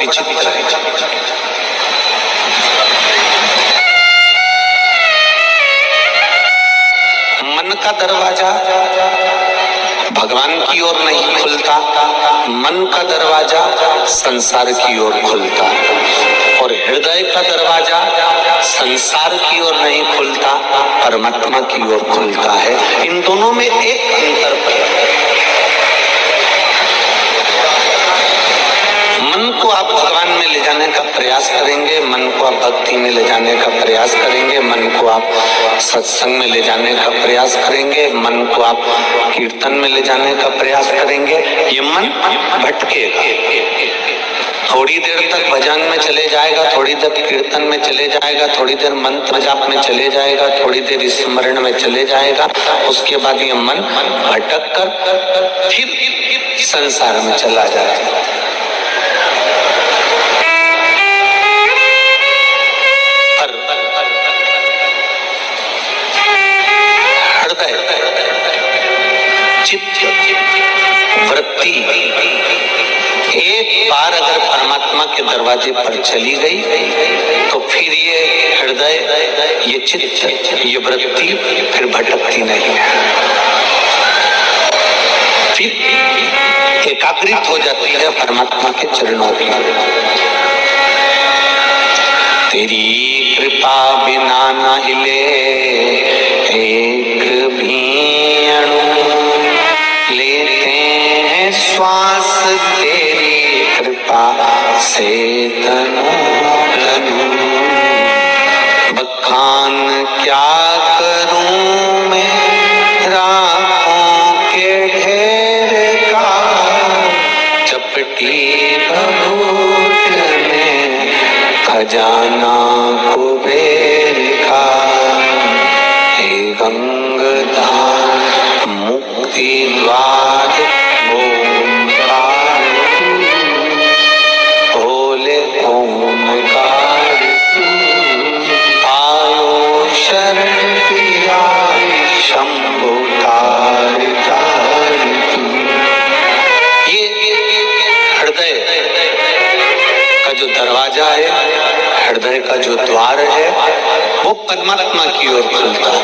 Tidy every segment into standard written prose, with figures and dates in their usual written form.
विचित्र है। मन का दरवाजा भगवान की ओर नहीं खुलता, मन का दरवाजा संसार की ओर खुलता, और हृदय का दरवाजा संसार की ओर नहीं खुलता, परमात्मा की ओर खुलता है। इन दोनों में एक अंतर है। मन को आप भगवान में ले जाने का प्रयास करेंगे, मन को आप भक्ति में ले जाने का प्रयास करेंगे, मन को आप सत्संग में ले जाने का प्रयास करेंगे, मन को आप कीर्तन में ले जाने का प्रयास करेंगे, ये मन भटकेगा। थोड़ी देर तक भजन में चले जाएगा, थोड़ी देर कीर्तन में चले जाएगा, थोड़ी देर मंत्र जाप में चले जाएगा, थोड़ी देर स्मरण में चले जाएगा, उसके बाद ये मन भटक कर फिर संसार में चला जाएगा। चित्त वृत्ति एक बार अगर परमात्मा के दरवाजे पर चली गई तो फिर ये हृदय, ये चित्त, ये वृत्ति फिर भटकती नहीं है, फिर एकाग्रित हो जाती है परमात्मा के चरणों की। तेरी कृपा बिना न हिले एक भी अणु, लेते हैं श्वास तेरी कृपा से तनु तनु। बखान क्या करूं मैं राहों के ढेर का, चपटी भभूत में खजाना कुबेर का। हे गंगाधार मुक्ति द्वार ओंकार, बोले ओंकार आयो शरण पिया शंभु तार तार। ये हृदय का जो दरवाजा है, हृदय का जो द्वार है, वो परमात्मा की ओर खुलता है,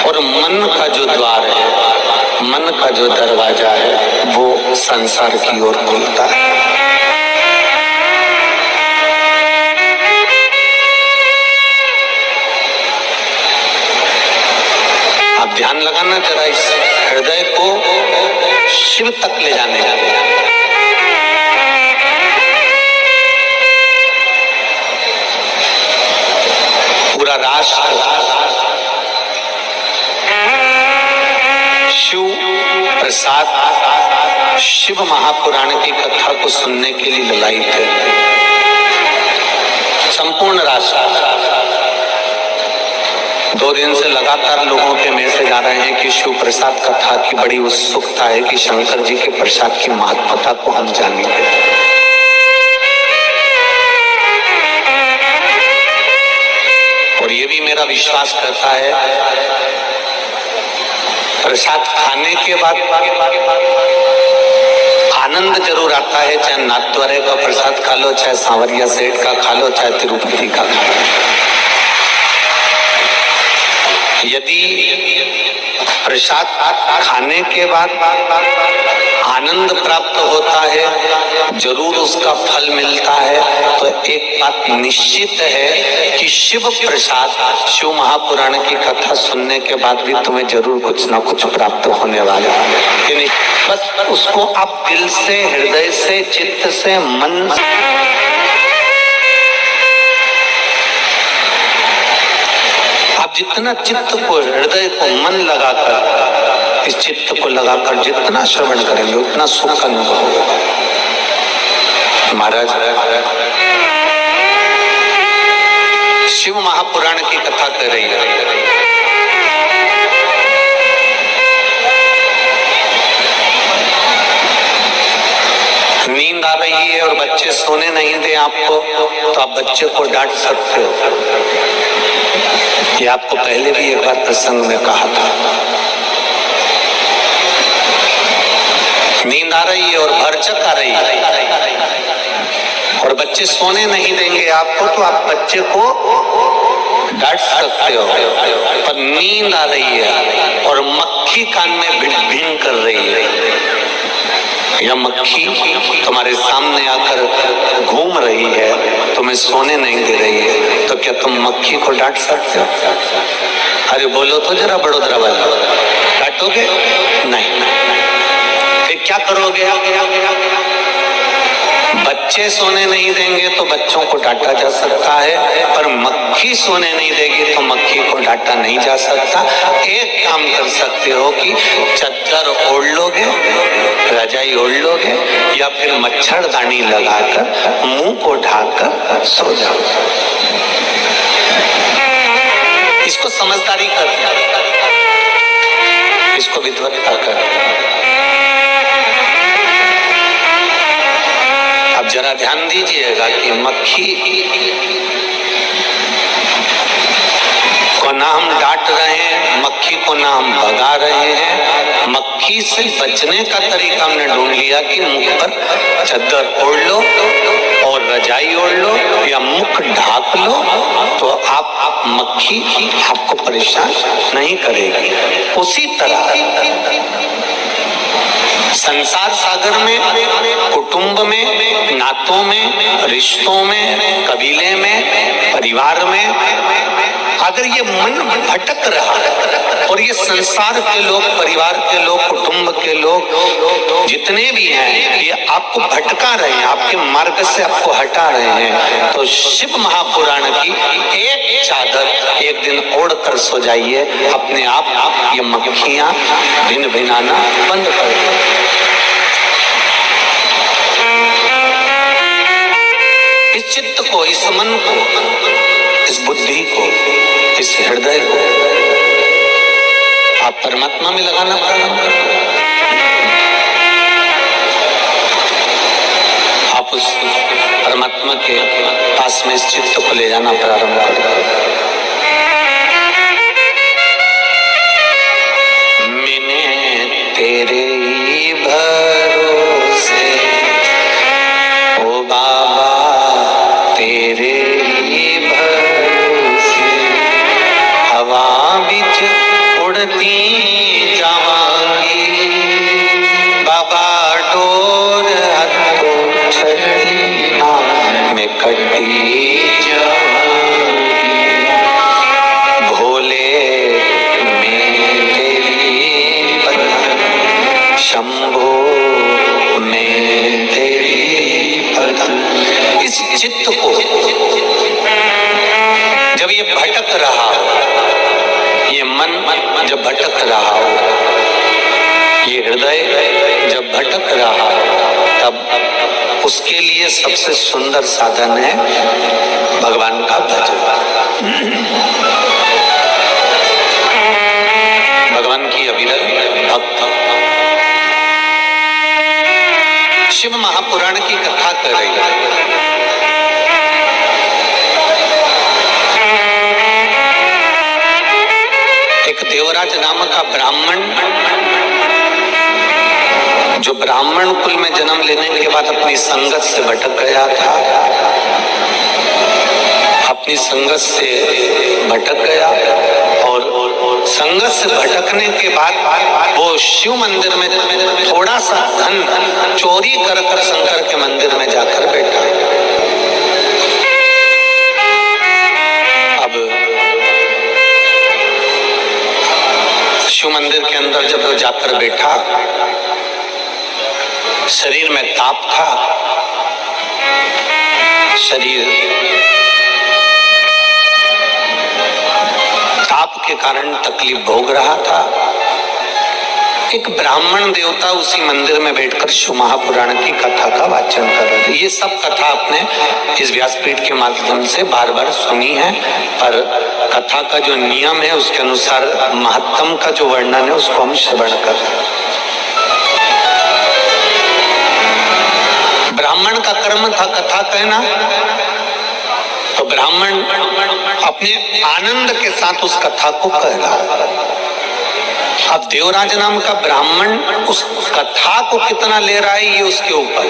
और मन का जो द्वार है, मन का जो दरवाजा है, वो संसार की ओर खुलता है। आप ध्यान लगाना जरा इस हृदय को शिव तक ले जाने का। पूरा राष्ट्र शिव प्रसाद, शिव महापुराण की कथा को सुनने के लिए ललायित है। संपूर्ण राष्ट्र 2 दिन से लगातार लोगों के मैसेज आ रहे हैं कि शिव प्रसाद कथा की बड़ी उत्सुकता है कि शंकर जी के प्रसाद की महत्वता को हम जानेंगे। और ये भी मेरा विश्वास करता है, प्रसाद खाने के बाद आनंद जरूर आता है, चाहे नाथद्वारे का प्रसाद खा लो, चाहे सांवरिया सेठ का खा लो, चाहे तिरुपति का खा लो। यदि प्रसाद खाने के बाद आनंद प्राप्त होता है, जरूर उसका फल मिलता है, तो एक बात निश्चित है कि शिव प्रसाद, शिव महापुराण की कथा सुनने के बाद भी तुम्हें जरूर कुछ ना कुछ प्राप्त होने वाला है। बस उसको आप दिल से, हृदय से, चित्त से, मन से, आप जितना चित्त को, हृदय को, मन लगाकर, इस चित्त को लगाकर जितना श्रवण करेंगे उतना सुख का अनुभव होगा। महाराज शिव महापुराण की कथा कर रही है। नींद आ रही है और बच्चे सोने नहीं दे आपको, तो आप बच्चे को डांट सकते हो। ये आपको पहले भी एक बार प्रसंग में कहा था। नींद आ रही है और भरचक आ रही है, और बच्चे सोने नहीं देंगे आपको, तो आप बच्चे को डांट सकते हो, पर नींद आ रही है और मक्खी कान में भिन कर रही है, या मक्खी तुम्हारे सामने आकर घूम रही है, तुम्हें सोने नहीं दे रही है, तो क्या तुम मक्खी को डांट सकते हो? अरे बोलो तो जरा बड़ोदरा वाला, डांटोगे? नहीं। फिर क्या करोगे? बच्चे सोने नहीं देंगे तो बच्चों को डांटा जा सकता है, पर मक्खी सोने नहीं देगी तो मक्खी को डांटा नहीं जा सकता। एक काम कर सकते हो कि चद्दर ओढ़ लोगे, रजाई ओढ़ लोगे, या फिर मच्छरदानी लगाकर मुंह को ढाककर सो जाओ। इसको समझदारी कर, इसको विद्वत्ता कर। अब जरा ध्यान दीजिएगा कि मक्खी को ना हम डांट रहे हैं, मक्खी को ना हम भगा रहे हैं। मक्खी से बचने का तरीका हमने ढूंढ लिया कि मुख पर चद्दर ओढ़ लो और रजाई ओढ़ लो या मुख ढाक लो, तो आप मक्खी आपको परेशान नहीं करेगी। उसी तरह संसार सागर में, कुटुंब में, नातों में, रिश्तों में, कबीले में, परिवार में अगर ये मन भटक रहा है, और ये संसार के लोग, परिवार के लोग, कुटुंब के लोग जितने भी हैं, ये आपको भटका रहे हैं, आपके मार्ग से आपको हटा रहे हैं, तो शिव महापुराण की एक चादर एक दिन ओढ़ कर सो जाइए, अपने आप ये मक्खियां भिन भिनाना बंद कर दें। इस चित्त को, इस मन को, इस बुद्धि को, इस हृदय को आप परमात्मा में लगाना प्रारंभ कर दो। आप उस परमात्मा के पास में इस चित्त को ले जाना प्रारंभ कर दो। मैंने तेरे ही भरोसे ओ बाबा, तेरे ही भरोसे हवा बिच उड़ती जावांगी, बाबा डोर हथों छड़ी में कटी जावांगी, भोले में तेरी पतन, शंभो में तेरी पतन। इस चित्त को जब ये भटक रहा हो, ये मन जब भटक रहा हो, ये हृदय जब भटक रहा हो, तब उसके लिए सबसे सुंदर साधन है भगवान का भजन, भगवान की अविरल भक्ति। शिव महापुराण की कथा कर रही है। एक देवराज नामक का ब्राह्मण, जो ब्राह्मण कुल में जन्म लेने के बाद अपनी संगत से भटक गया था, अपनी संगत से भटक गया, और संगत से भटकने के बाद वो शिव मंदिर में थोड़ा सा धन चोरी कर शंकर के मंदिर में जाकर बैठा। अब शिव मंदिर के अंदर जब वो जाकर बैठा, शरीर में ताप था, शरीर ताप के कारण तकलीफ भोग रहा था। एक ब्राह्मण देवता उसी मंदिर में बैठकर शिव महापुराण की कथा का वाचन कर रहे थे। ये सब कथा आपने इस व्यासपीठ के माध्यम से बार बार सुनी है, पर कथा का जो नियम है उसके अनुसार महत्तम का जो वर्णन है उसको हम श्रवण कर। ब्राह्मण का कर्म था कथा कहना, तो ब्राह्मण अपने आनंद के साथ उस कथा को कह रहा। अब देवराज नाम का ब्राह्मण उस कथा को कितना ले रहा है ये उसके ऊपर।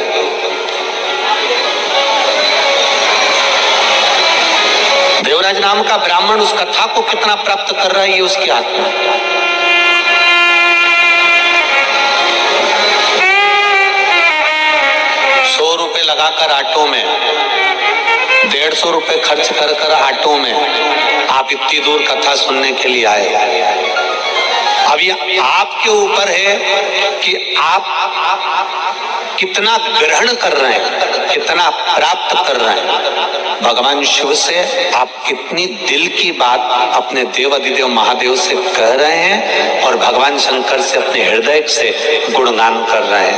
देवराज नाम का ब्राह्मण उस कथा को कितना प्राप्त कर रहा है ये उसके हाथ में। 100 रुपए लगाकर ऑटो में, 150 रुपए खर्च कर ऑटो में आप इतनी दूर कथा सुनने के लिए आए। अब ये आपके ऊपर है कि आप कितना ग्रहण कर रहे हैं, कितना प्राप्त कर रहे हैं। भगवान शिव से आप कितनी दिल की बात अपने देव अधिदेव महादेव से कह रहे हैं और भगवान शंकर से अपने हृदय से गुणगान कर रहे हैं।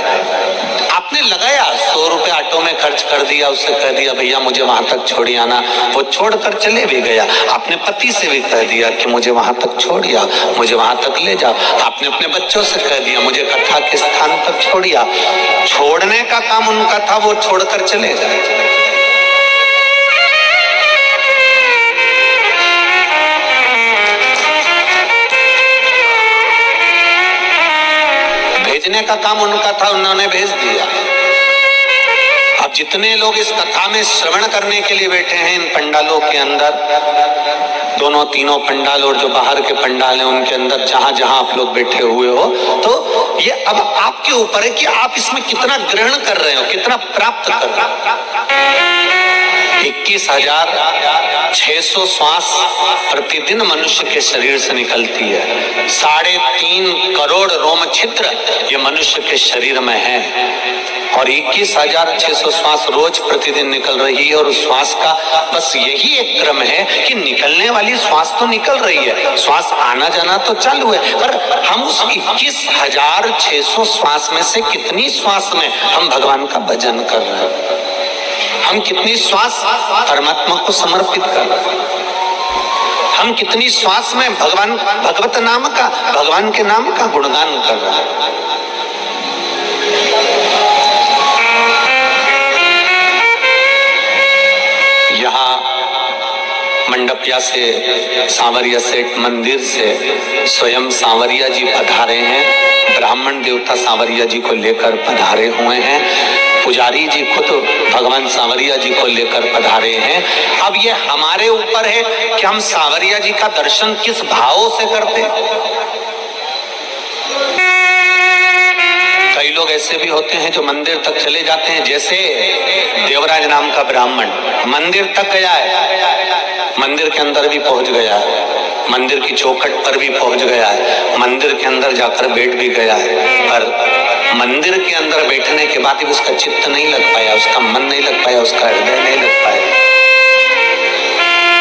आपने लगाया 100 रुपए ऑटो में खर्च कर दिया, उससे कह दिया भैया मुझे वहां तक छोड़िए आना, वो छोड़कर चले भी गया। आपने पति से भी कह दिया कि मुझे वहां तक छोड़िया, मुझे वहां तक ले जाओ। आपने अपने बच्चों से कह दिया मुझे कथा के स्थान तक छोड़िया। छोड़ने का काम उनका था, वो छोड़कर चले गए। भेजने का काम उनका था, उन्होंने भेज दिया। अब जितने लोग इस कथा में श्रवण करने के लिए बैठे हैं इन पंडालों के अंदर, दोनों तीनों पंडाल और जो बाहर के पंडाल हैं उनके अंदर, जहां जहां आप लोग बैठे हुए हो, तो ये अब आपके ऊपर है कि आप इसमें कितना ग्रहण कर रहे हो, कितना प्राप्त कर रहे हो। 21,600 श्वास प्रतिदिन मनुष्य के शरीर से निकलती है। 3.5 करोड़ रोम छिद्र ये मनुष्य के शरीर में है और 21,600 श्वास रोज प्रतिदिन निकल रही है। और उस श्वास का बस यही एक क्रम है कि निकलने वाली श्वास तो निकल रही है, श्वास आना जाना तो चालू है, पर हम उस 21,600 श्वास में से कितनी श्वास में हम भगवान का भजन कर रहे हैं, हम कितनी श्वास परमात्मा को समर्पित कर रहे हैं, हम कितनी श्वास में भगवत नाम का, भगवान के नाम का गुणगान कर रहे हैं। यहाँ मंडपिया से, सांवरिया सेठ मंदिर से स्वयं सांवरिया जी पधारे हैं, ब्राह्मण देवता सांवरिया जी को लेकर पधारे हुए हैं, पुजारी जी खुद भगवान सांवरिया जी को लेकर पधारे हैं। अब ये हमारे ऊपर है कि हम सांवरिया जी का दर्शन किस भाव से करते हैं। कई लोग ऐसे भी होते हैं जो मंदिर तक चले जाते हैं, जैसे देवराज नाम का ब्राह्मण मंदिर तक गया है, मंदिर के अंदर भी पहुंच गया है, मंदिर की चौखट पर भी पहुंच गया है, मंदिर के अंदर जाकर बैठ भी गया है, पर मंदिर के अंदर बैठने के बाद भी उसका चित्त नहीं लग पाया, उसका मन नहीं लग पाया, उसका हृदय नहीं लग पाया।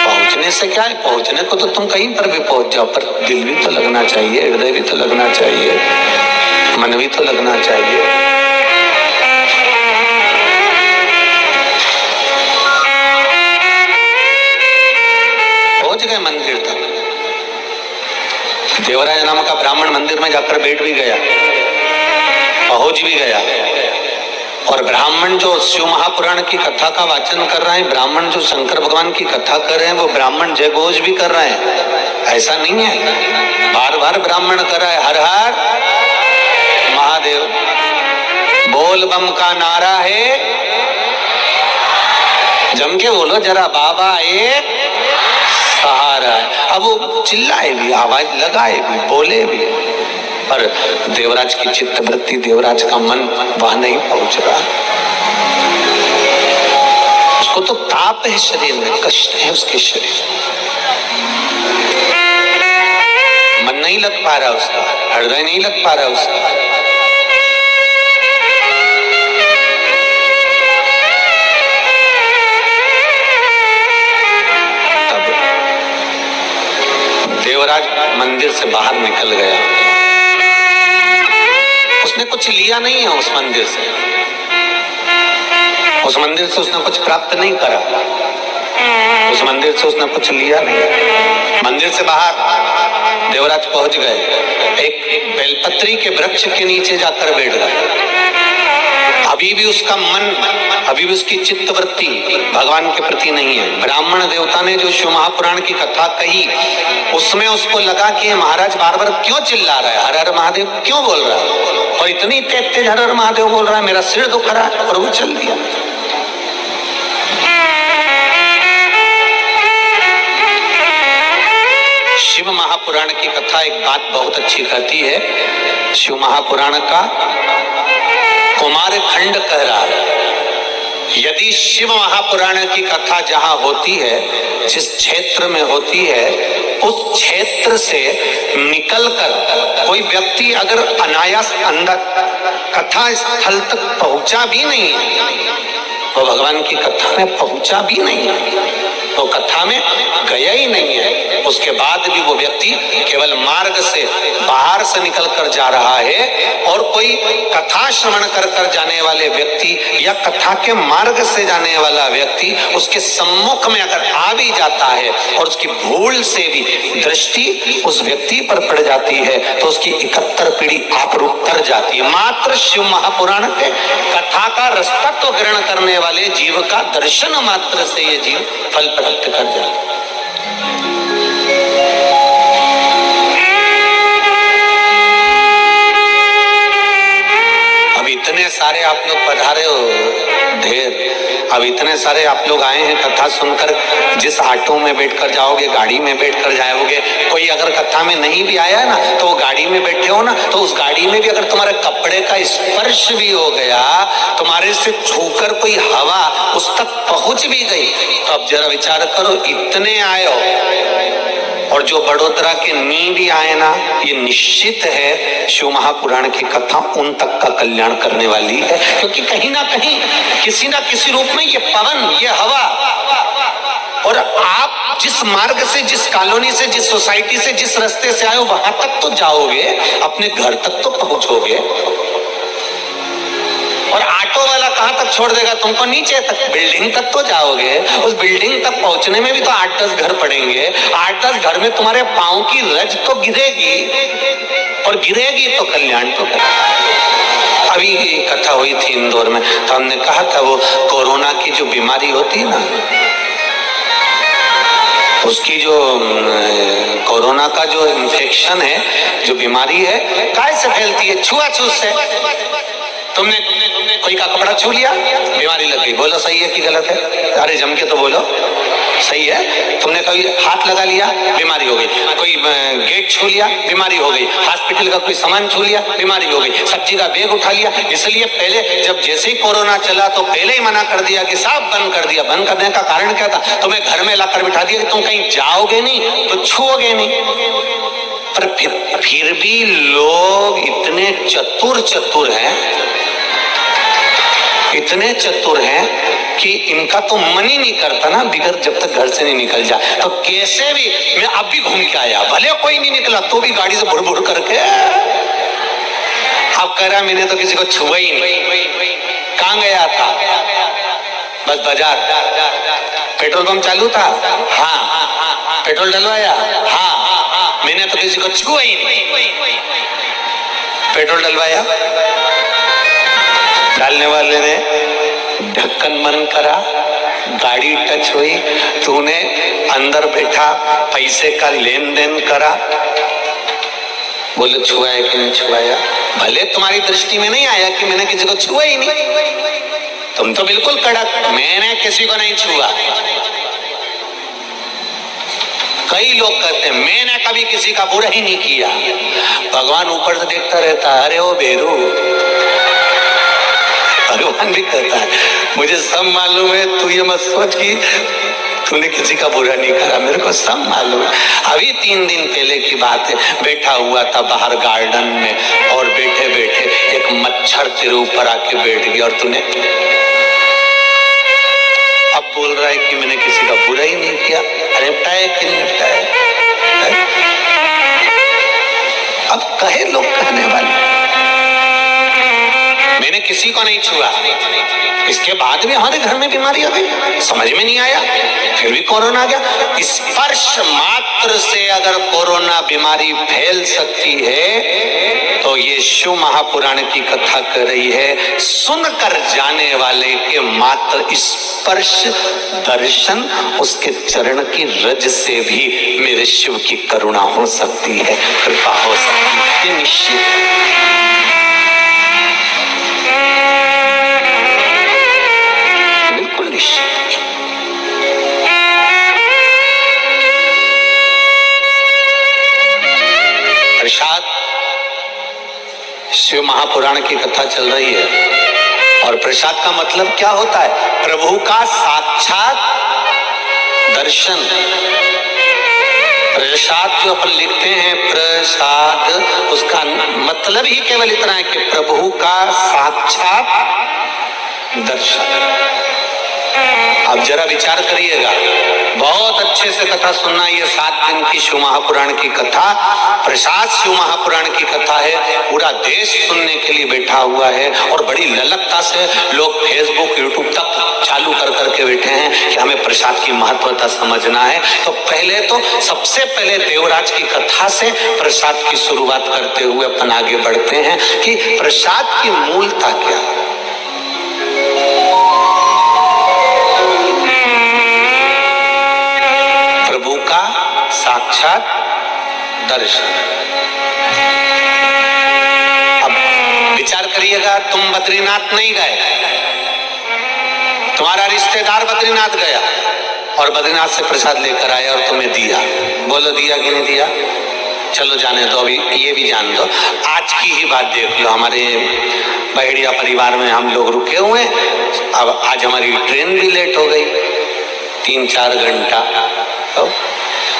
पहुंचने से क्या है, पहुंचने को तो तुम कहीं पर भी पहुंच जाओ, पर दिल भी तो लगना चाहिए, हृदय भी तो लगना चाहिए, मन भी तो लगना चाहिए। पहुंच गए मंदिर तक, देवराज नाम का ब्राह्मण मंदिर में जाकर बैठ भी गया, पहुंच भी गया। और ब्राह्मण जो शिव महापुराण की कथा का वाचन कर रहे हैं, ब्राह्मण जो शंकर भगवान की कथा कर रहे हैं, वो ब्राह्मण जय घोष भी कर रहे हैं, ऐसा नहीं है। बार बार ब्राह्मण कर रहा है हर हर महादेव, बोल बम का नारा है, जम के बोलो जरा, बाबा एक सहारा है। अब वो चिल्लाए भी, आवाज लगाए भी, बोले भी, पर देवराज की चित्तवृत्ति, देवराज का मन वहां नहीं पहुंच रहा। उसको तो ताप है शरीर में, कष्ट है उसके शरीर, मन नहीं लग पा रहा उसका, हृदय नहीं लग पा रहा उसका। तब देवराज मंदिर से बाहर निकल गया, उसने कुछ लिया नहीं है उस मंदिर से, उस मंदिर से उसने कुछ प्राप्त नहीं करा, उस मंदिर से उसने कुछ लिया नहीं। मंदिर से बाहर देवराज पहुंच गए, एक बेलपत्री के वृक्ष के नीचे जाकर बैठ गए। अभी भी उसका मन, अभी भी उसकी चित्तवृत्ति भगवान के प्रति नहीं है। ब्राह्मण देवता ने जो शिव महापुराण की कथा कही, उसमें उसको लगा कि महाराज बार बार क्यों चिल्ला रहा है, हर हर महादेव क्यों बोल रहा है, और इतनी तेज तेज हर हर महादेव बोल रहा है, मेरा सिर दुख रहा है, और वो चल दिया। शिव महापुराण की कथा एक बात बहुत अच्छी कहती है। शिव महापुराण का कुमार खंड कह रहा है, यदि शिव महापुराण की कथा जहां होती है, जिस क्षेत्र में होती है, उस क्षेत्र से निकलकर कोई व्यक्ति अगर अनायास अंदर कथा स्थल तक पहुंचा भी नहीं है, वो भगवान की कथा में पहुंचा भी नहीं है, तो कथा में गया ही नहीं है, उसके बाद भी वो व्यक्ति केवल मार्ग से बाहर से निकल कर जा रहा है। और कोई कथा श्रवण कर कर जाने वाले व्यक्ति या कथा के मार्ग से जाने वाला व्यक्ति उसके सम्मुख में अगर आ भी जाता है और उसकी भूल से भी दृष्टि उस व्यक्ति पर पड़ जाती है, तो उसकी 71 पीढ़ी आपरूप कर जाती है। मात्र शिव महापुराण के कथा का रसतत्व ग्रहण करने वाले जीव का दर्शन मात्र से ये जीव फल प्राप्त कर जाता है। अब इतने सारे आप लोग पधारे हो ढेर, अब इतने सारे आप लोग आए हैं कथा सुनकर। जिस ऑटो में बैठकर जाओगे, गाड़ी में बैठकर जाओगे, कोई अगर कथा में नहीं भी आया ना, तो वो गाड़ी में बैठे हो ना, तो उस गाड़ी में भी अगर तुम्हारे कपड़े का स्पर्श भी हो गया, तुम्हारे से छूकर कोई हवा उस तक पहुंच भी गई, तो अब जरा विचार करो, इतने आए हो और जो बड़ोदरा के नी भी आए ना, ये निश्चित है शिव महापुराण की कथा उन तक का कल्याण करने वाली है। क्योंकि कहीं ना कहीं किसी ना किसी रूप में ये पवन, ये हवा, और आप जिस मार्ग से, जिस कॉलोनी से, जिस सोसाइटी से, जिस रास्ते से आए हो, वहां तक तो जाओगे, अपने घर तक तो पहुंचोगे। और ऑटो वाला कहां तक छोड़ देगा तुमको? नीचे तक, बिल्डिंग तक तो जाओगे। उस बिल्डिंग तक पहुंचने में भी तो 8-10 घर पड़ेंगे। 8-10 घर में तुम्हारे पांव की रज तो गिरेगी, और गिरेगी तो कल्याण तो करेगा। अभी कथा हुई थी इंदौर में, तो हमने कहा था वो कोरोना की जो बीमारी होती है ना, उसकी जो कोरोना का जो इन्फेक्शन है, जो बीमारी है, कैसे से फैलती है? छुआछूत से। तुमने कोई का कपड़ा छू लिया, बीमारी लग गई। बोलो सही है कि गलत है? अरे जम के तो बोलो सही है। तुमने कोई हाथ लगा लिया, बीमारी हो गई। कोई गेट छू लिया, बीमारी हो गई। हॉस्पिटल का कोई सामान छू लिया, बीमारी हो गई। सब्जी का बैग उठा लिया। इसलिए पहले जब जैसे ही कोरोना चला तो पहले ही मना कर दिया कि सब बंद कर दिया। बंद करने का कारण क्या था? तुम्हें घर में लाकर बिठा दिया कि तुम कहीं जाओगे नहीं तो छुओगे नहीं। पर फिर भी लोग इतने चतुर हैं, इतने चतुर हैं कि इनका तो मन ही नहीं करता ना बिगर जब तक घर से नहीं निकल जाए। तो कैसे भी मैं अब भी घूम के आया, भले कोई नहीं निकला तो भी गाड़ी से भुड़ करके अब कह रहा मैंने तो किसी को छुआ ही नहीं। कहाँ गया था? बस बाजार। पेट्रोल पंप चालू था, हाँ। पेट्रोल डलवाया, हाँ। मैंने तो किसी को छुआ ही नहीं। पेट्रोल डलवाया, डालने वाले ने ढक्कन बंद करा, गाड़ी टच हुई, तूने अंदर बैठा पैसे का लेन देन करा, बोले छुआया कि नहीं छुआया? भले तुम्हारी दृष्टि में नहीं आया कि मैंने किसी को छुआ ही नहीं, तुम तो बिल्कुल कड़क, मैंने किसी को नहीं छुआ। कई लोग कहते हैं मैंने कभी किसी का बुरा ही नहीं किया। भगवान ऊपर से देखता रहता है, अरे ओ बेरू। भगवान भी कहता है मुझे सब मालूम है, तू ये मत सोच कि तूने किसी का बुरा नहीं करा, मेरे को सब मालूम है। अभी 3 दिन पहले की बात है, बैठा हुआ था बाहर गार्डन में और बैठे बैठे एक मच्छर तेरे ऊपर आके बैठ गया और तूने अब बोल रहा है कि मैंने किसी का बुरा ही नहीं किया। अरे निपटाए कि नहीं निपटाए? अब कहे लोग कहने वाले मैंने किसी को नहीं छुआ, इसके बाद भी हमारे घर में बीमारी आ गई, समझ में नहीं आया, फिर भी कोरोना आ गया। स्पर्श मात्र से अगर कोरोना बीमारी फैल सकती है तो ये शिव महापुराण की कथा कर रही है, सुनकर जाने वाले के मात्र स्पर्श दर्शन, उसके चरण की रज से भी मेरे शिव की करुणा हो सकती है, कृपा हो सकती है, ये निश्चित। शिव महापुराण की कथा चल रही है। और प्रसाद का मतलब क्या होता है? प्रभु का साक्षात दर्शन। प्रसाद जो अपन लिखते हैं प्रसाद, उसका मतलब ही केवल इतना है कि प्रभु का साक्षात दर्शन। अब जरा विचार करिएगा, बहुत अच्छे से कथा सुनना। ये 7 दिन की शिव महापुराण की कथा, प्रसाद शिव महापुराण की कथा है। पूरा देश सुनने के लिए बैठा हुआ है और बड़ी ललकता से लोग फेसबुक यूट्यूब तक चालू कर करके बैठे हैं कि हमें प्रसाद की महत्वता समझना है। तो पहले तो सबसे पहले देवराज की कथा से प्रसाद की शुरुआत करते हुए अपन आगे बढ़ते हैं कि प्रसाद की मूलता क्या है। साक्षात दर्शन। अब विचार करिएगा, तुम बद्रीनाथ नहीं गए, तुम्हारा रिश्तेदार बद्रीनाथ गया और बद्रीनाथ से प्रसाद लेकर आया और तुम्हें दिया। बोलो दिया कि नहीं दिया? चलो जाने दो, अभी ये भी जान दो। आज की ही बात देख लो, हमारे बहेड़िया परिवार में हम लोग रुके हुए। अब आज हमारी ट्रेन भी लेट हो गई 3-4 घंटा। तो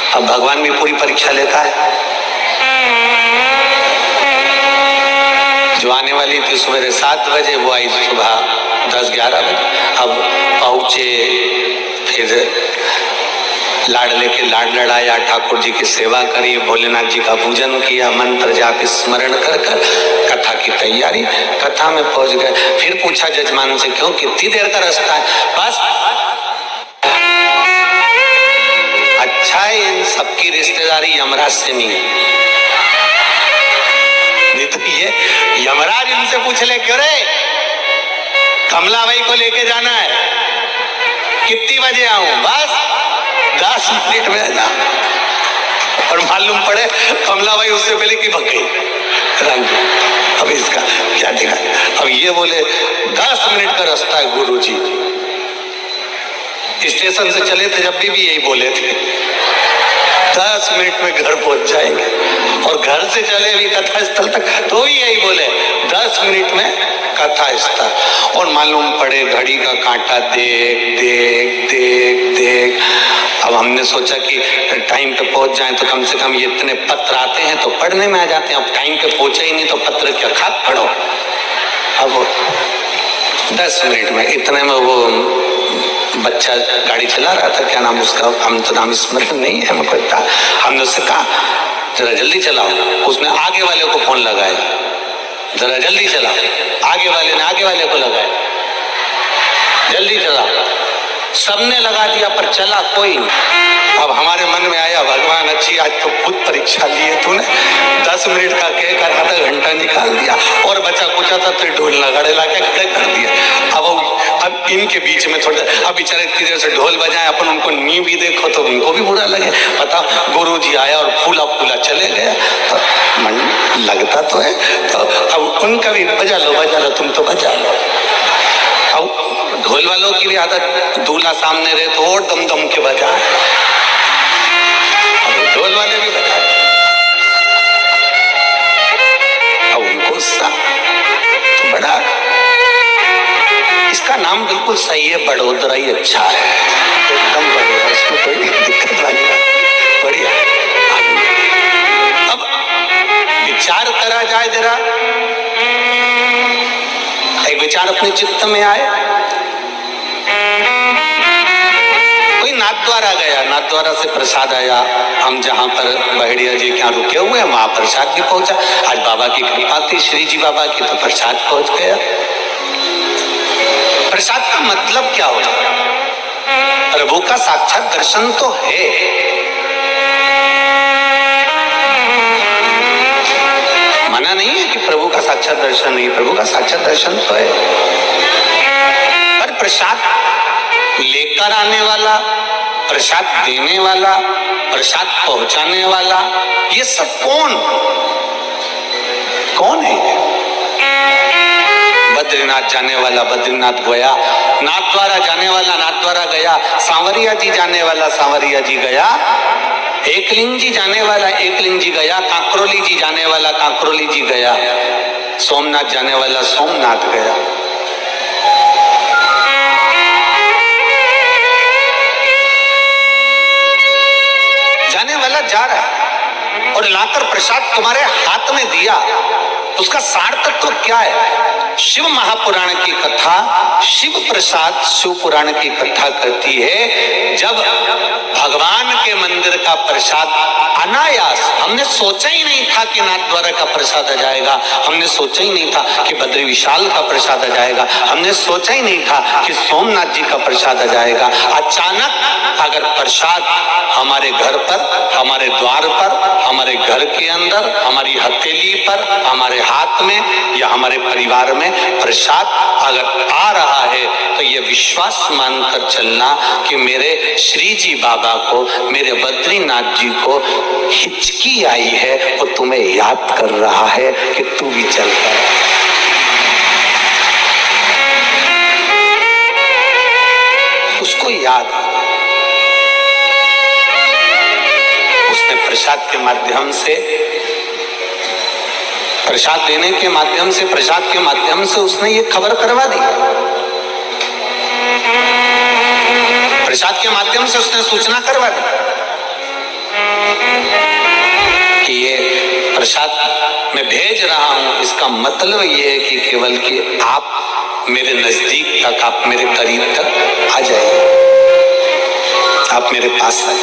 अब भगवान भी पूरी परीक्षा लेता है। जो आने वाली थी सुबह 7 बजे, वो आई सुबह 10-11 बजे। अब पहुंचे, फिर लाड लेके लाड लड़ाया, ठाकुर जी की सेवा करी, भोलेनाथ जी का पूजन किया, मंत्र जाप स्मरण कर कर कथा की तैयारी। कथा में पहुंच गए। फिर पूछा जजमान से, क्यों, कितनी देर का रास्ता है? बस। अच्छा है, इन सबकी रिश्तेदारी यमराज से नहीं है। नहीं तो ये यमराज इनसे पूछ ले, क्यों रे कमलाबाई को लेके जाना है, कितनी बजे आऊं? बस 10 मिनट में आना। और मालूम पड़े कमलाबाई उससे पहले की भग गई रंग। अब इसका क्या दिखा? अब ये बोले 10 मिनट का रास्ता है गुरुजी। स्टेशन से चले थे जब भी यही बोले थे 10 मिनट में घर पहुंच जाएंगे। और घर से चले भी कथा स्थल तक तो भी यही बोले 10 मिनट में कथा स्थल। और मालूम पड़े घड़ी का कांटा देख देख देख देख। अब हमने सोचा कि टाइम पे पहुंच जाएं तो कम से कम ये इतने पत्र आते हैं तो पढ़ने में आ जाते हैं। अब टाइम पे पहुंचे ही नहीं तो पत्र क्या खाक पढ़ो। अब 10 मिनट में, इतने में वो बच्चा गाड़ी चला रहा था, क्या नाम उसका, हम तो नाम स्मरण नहीं है हमको इतना। हमने उससे कहा जरा जल्दी चलाओ। उसने आगे वाले को फोन लगाया, जरा जल्दी चलाओ। आगे वाले ने आगे वाले को लगाया, जल्दी चलाओ। सबने लगा दिया पर चला कोई नहीं। अब हमारे मन में आया, भगवान अच्छी आज तो खुद परीक्षा लिए तूने। 10 मिनट का कहकर आधा घंटा निकाल दिया और बचा कुचा था तो ढोल नगाड़े लाके खड़े कर दिया। अब इनके बीच में थोड़ा, अब बेचारे इतनी देर से ढोल बजाए, अपन उनको नी भी देखो तो उनको भी बुरा लगे। बताओ, गुरु जी आया और फूला फूला चले गया तो मन लगता तो है। तो अब उनका भी बजा लो तुम तो बजा लो। अब ढोल वालों की भी आदत, दूल्हा सामने रहे तो और दम दम के बजाए, ढोल वाले भी बजाए। अब उनको तो बड़ा, इसका नाम बिल्कुल सही है, बड़ोदरा ही अच्छा है, एकदम बढ़िया, इसमें कोई दिक्कत वाली बात, बढ़िया। अब विचार करा जाए जरा, एक विचार अपने चित्त में आए। कोई नाथद्वारा गया, नाथद्वारा से प्रसाद आया। हम जहाँ पर बहेड़िया जी के यहाँ रुके हुए हैं वहां प्रसाद भी पहुंचा। आज बाबा की कृपा थी, श्री जी बाबा की, तो प्रसाद पहुंच गया। प्रसाद का मतलब क्या होता है? प्रभु का साक्षात दर्शन तो है। मना नहीं है कि प्रभु का साक्षात दर्शन नहीं, प्रभु का साक्षात दर्शन तो है। पर प्रसाद लेकर आने वाला, प्रसाद देने वाला, प्रसाद पहुंचाने वाला, ये सब कौन है? बद्रीनाथ जाने वाला बद्रीनाथ गया, नाथद्वारा जाने वाला नाथद्वारा गया, सांवरिया जी जाने वाला सांवरिया जी गया, एकलिंग जी जाने वाला एकलिंग जी गया, कांकरोली जी जाने वाला कांकरोली जी गया। सोमनाथ जाने वाला सोमनाथ गया। जाने वाला जा रहा है और लाकर प्रसाद तुम्हारे हाथ में दिया, उसका सार तत्व क्या है? शिव महापुराण की कथा, शिव प्रसाद शिव पुराण की कथा कहती है, जब भगवान के मंदिर का प्रसाद अनायास, हमने सोचा ही नहीं था कि नाथ द्वारा का प्रसाद आ जाएगा, हमने सोचा ही नहीं था कि बद्री विशाल का प्रसाद आ जाएगा, हमने सोचा ही नहीं था कि सोमनाथ जी का प्रसाद आ जाएगा। अचानक अगर प्रसाद हमारे घर पर, हमारे द्वार पर, हमारे घर के अंदर, हमारी हथेली पर, हमारे हाथ में या हमारे परिवार में प्रसाद अगर आ रहा है, तो ये विश्वास मानकर चलना कि मेरे श्री जी बाबा को, मेरे बद्रीनाथ जी को हिचकी आई है, वो तुम्हें याद कर रहा है कि तू भी चल कर। उसको याद, उसने प्रसाद के माध्यम से, प्रसाद देने के माध्यम से, प्रसाद के माध्यम से उसने ये खबर करवा दी। प्रसाद के माध्यम से उसने सूचना करवा दी कि ये प्रसाद मैं भेज रहा हूं, इसका मतलब ये है कि केवल कि आप मेरे नजदीक तक, आप मेरे करीब तक आ जाइए, आप मेरे पास आए।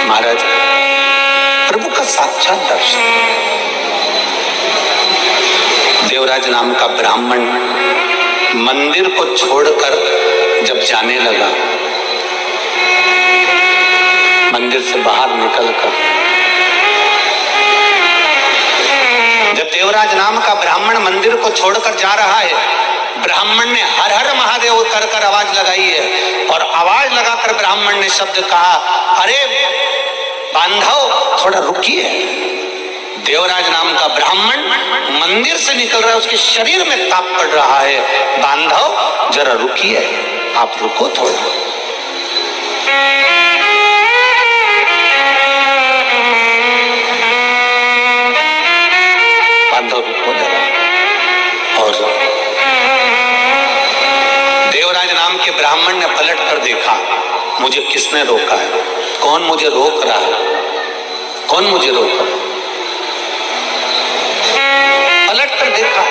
महाराज, प्रभु का साक्षात दर्शन। देवराज नाम का ब्राह्मण मंदिर को छोड़कर जब जाने लगा, मंदिर से बाहर निकलकर, जब देवराज नाम का ब्राह्मण मंदिर को छोड़कर जा रहा है, ब्राह्मण ने हर हर महादेव कर कर आवाज लगाई है, और आवाज लगाकर ब्राह्मण ने शब्द कहा, अरे बांधव थोड़ा रुकिए। देवराज नाम का ब्राह्मण मंदिर से निकल रहा है, उसके शरीर में ताप पड़ रहा है, बांधव जरा रुकिए, आप रुको थोड़ा। बांधव रुको जरा। और देवराज नाम के ब्राह्मण ने पलट कर देखा, मुझे किसने रोका है? कौन मुझे रोक रहा है? कौन मुझे रोक रहा है? पलट कर देखा,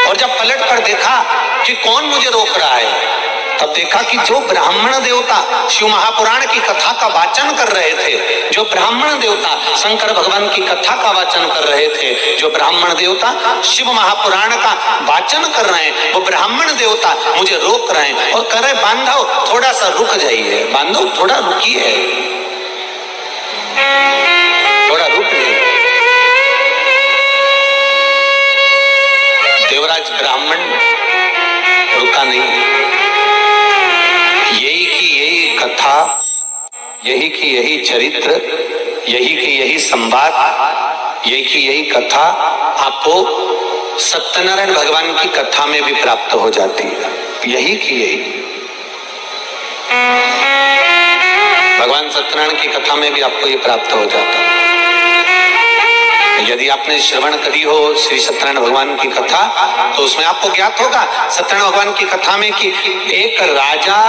और जब पलट कर देखा कि कौन मुझे रोक रहा है, तब देखा कि जो ब्राह्मण देवता शिव महापुराण की कथा का वाचन कर रहे थे, जो ब्राह्मण देवता शंकर भगवान की कथा का वाचन कर रहे थे, जो ब्राह्मण देवता शिव महापुराण का वाचन कर रहे हैं, वो ब्राह्मण देवता मुझे रोक रहे हैं और कह रहे, बांधव थोड़ा सा रुक जाइए, बांधव थोड़ा रुकिए, थोड़ा रुक जाइए। देवराज ब्राह्मण रुका नहीं। यही की यही कथा, यही की यही चरित्र, यही की यही संवाद, यही की यही कथा आपको सत्यनारायण भगवान की कथा में भी प्राप्त हो जाती है। यही की यही भगवान सत्यनारायण की कथा में भी आपको ये प्राप्त हो जाता है। यदि आपने श्रवण करी हो श्री सत्यनारायण भगवान की कथा, तो उसमें आपको ज्ञात होगा सत्यनारायण भगवान की कथा में कि एक राजा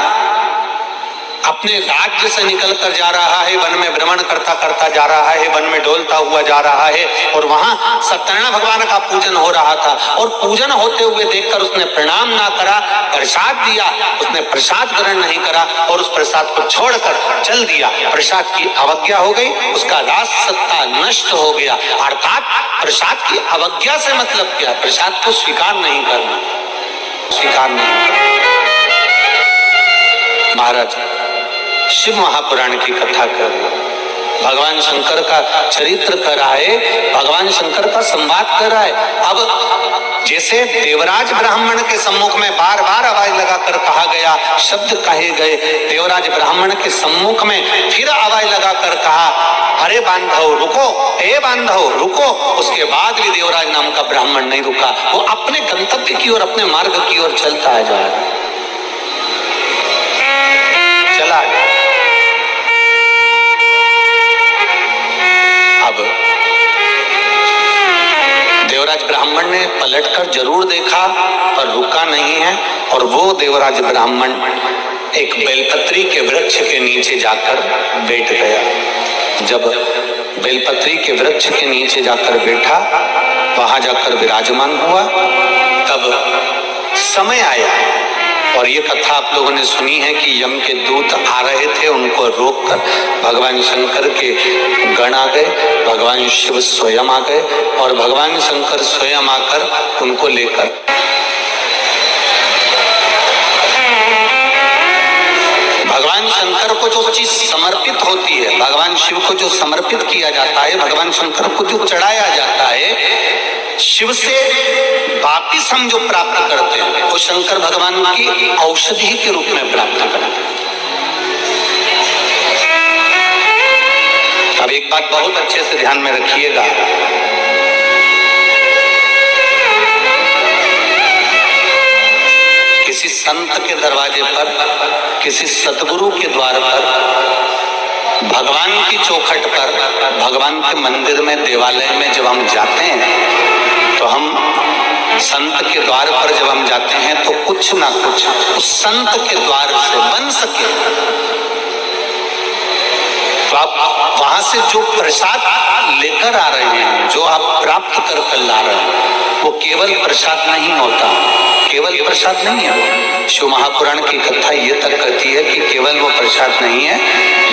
अपने राज्य से निकलकर जा रहा है, वन में भ्रमण करता करता जा रहा है, वन में डोलता हुआ जा रहा है, और वहां सत्यनारायण भगवान का पूजन हो रहा था, और पूजन होते हुए देखकर उसने प्रणाम ना करा, प्रसाद दिया, उसने प्रसाद ग्रहण नहीं करा और उस प्रसाद को छोड़कर चल दिया। प्रसाद की अवज्ञा हो गई, उसका राज सत्ता नष्ट हो गया। अर्थात प्रसाद की अवज्ञा से मतलब क्या? प्रसाद को स्वीकार नहीं करना, स्वीकार नहीं करना। महाराज शिव महापुराण की कथा कर रहे, भगवान शंकर का चरित्र कर रहा है, भगवान शंकर का संवाद कर रहा है। अब जैसे देवराज ब्राह्मण के सम्मुख में बार बार आवाज लगाकर कहा गया, शब्द कहे गए, देवराज ब्राह्मण के सम्मुख में फिर आवाज लगाकर कहा, अरे बांधव रुको, ए बांधव रुको। उसके बाद भी देवराज नाम का ब्राह्मण नहीं रुका, वो अपने गंतव्य की ओर, अपने मार्ग की ओर चलता है, जा रहा है, चला गया। अब तो देवराज ब्राह्मण एक बेलपत्री के वृक्ष के नीचे जाकर बैठ गया। जब बेलपत्री के वृक्ष के नीचे जाकर बैठा, वहां जाकर विराजमान हुआ, तब समय आया। और ये कथा आप लोगों ने सुनी है कि यम के दूत आ रहे थे, उनको रोककर भगवान शंकर के गण आ गए, भगवान शिव स्वयं आ गए और भगवान शंकर स्वयं आकर उनको लेकर भगवान शंकर को जो चीज समर्पित होती है, भगवान शिव को जो समर्पित किया जाता है, भगवान शंकर को जो चढ़ाया जाता है, शिव से वापिस हम जो प्राप्त करते हैं वो शंकर भगवान की औषधि के रूप में प्राप्त करते हैं। अब एक बात बहुत अच्छे से ध्यान में रखिएगा, किसी संत के दरवाजे पर, किसी सतगुरु के द्वार पर, भगवान की चौखट पर, भगवान के मंदिर में, देवालय में जब हम जाते हैं तो हम संत के द्वार पर जब हम जाते हैं तो कुछ ना कुछ उस संत के द्वार से बन सके। तो आप वहां से जो प्रसाद लेकर आ रहे हैं, जो आप प्राप्त कर ला रहे हैं, वो केवल प्रसाद नहीं होता, केवल प्रसाद नहीं है। शिव महापुराण की कथा ये तक कहती है कि केवल वो प्रसाद नहीं है,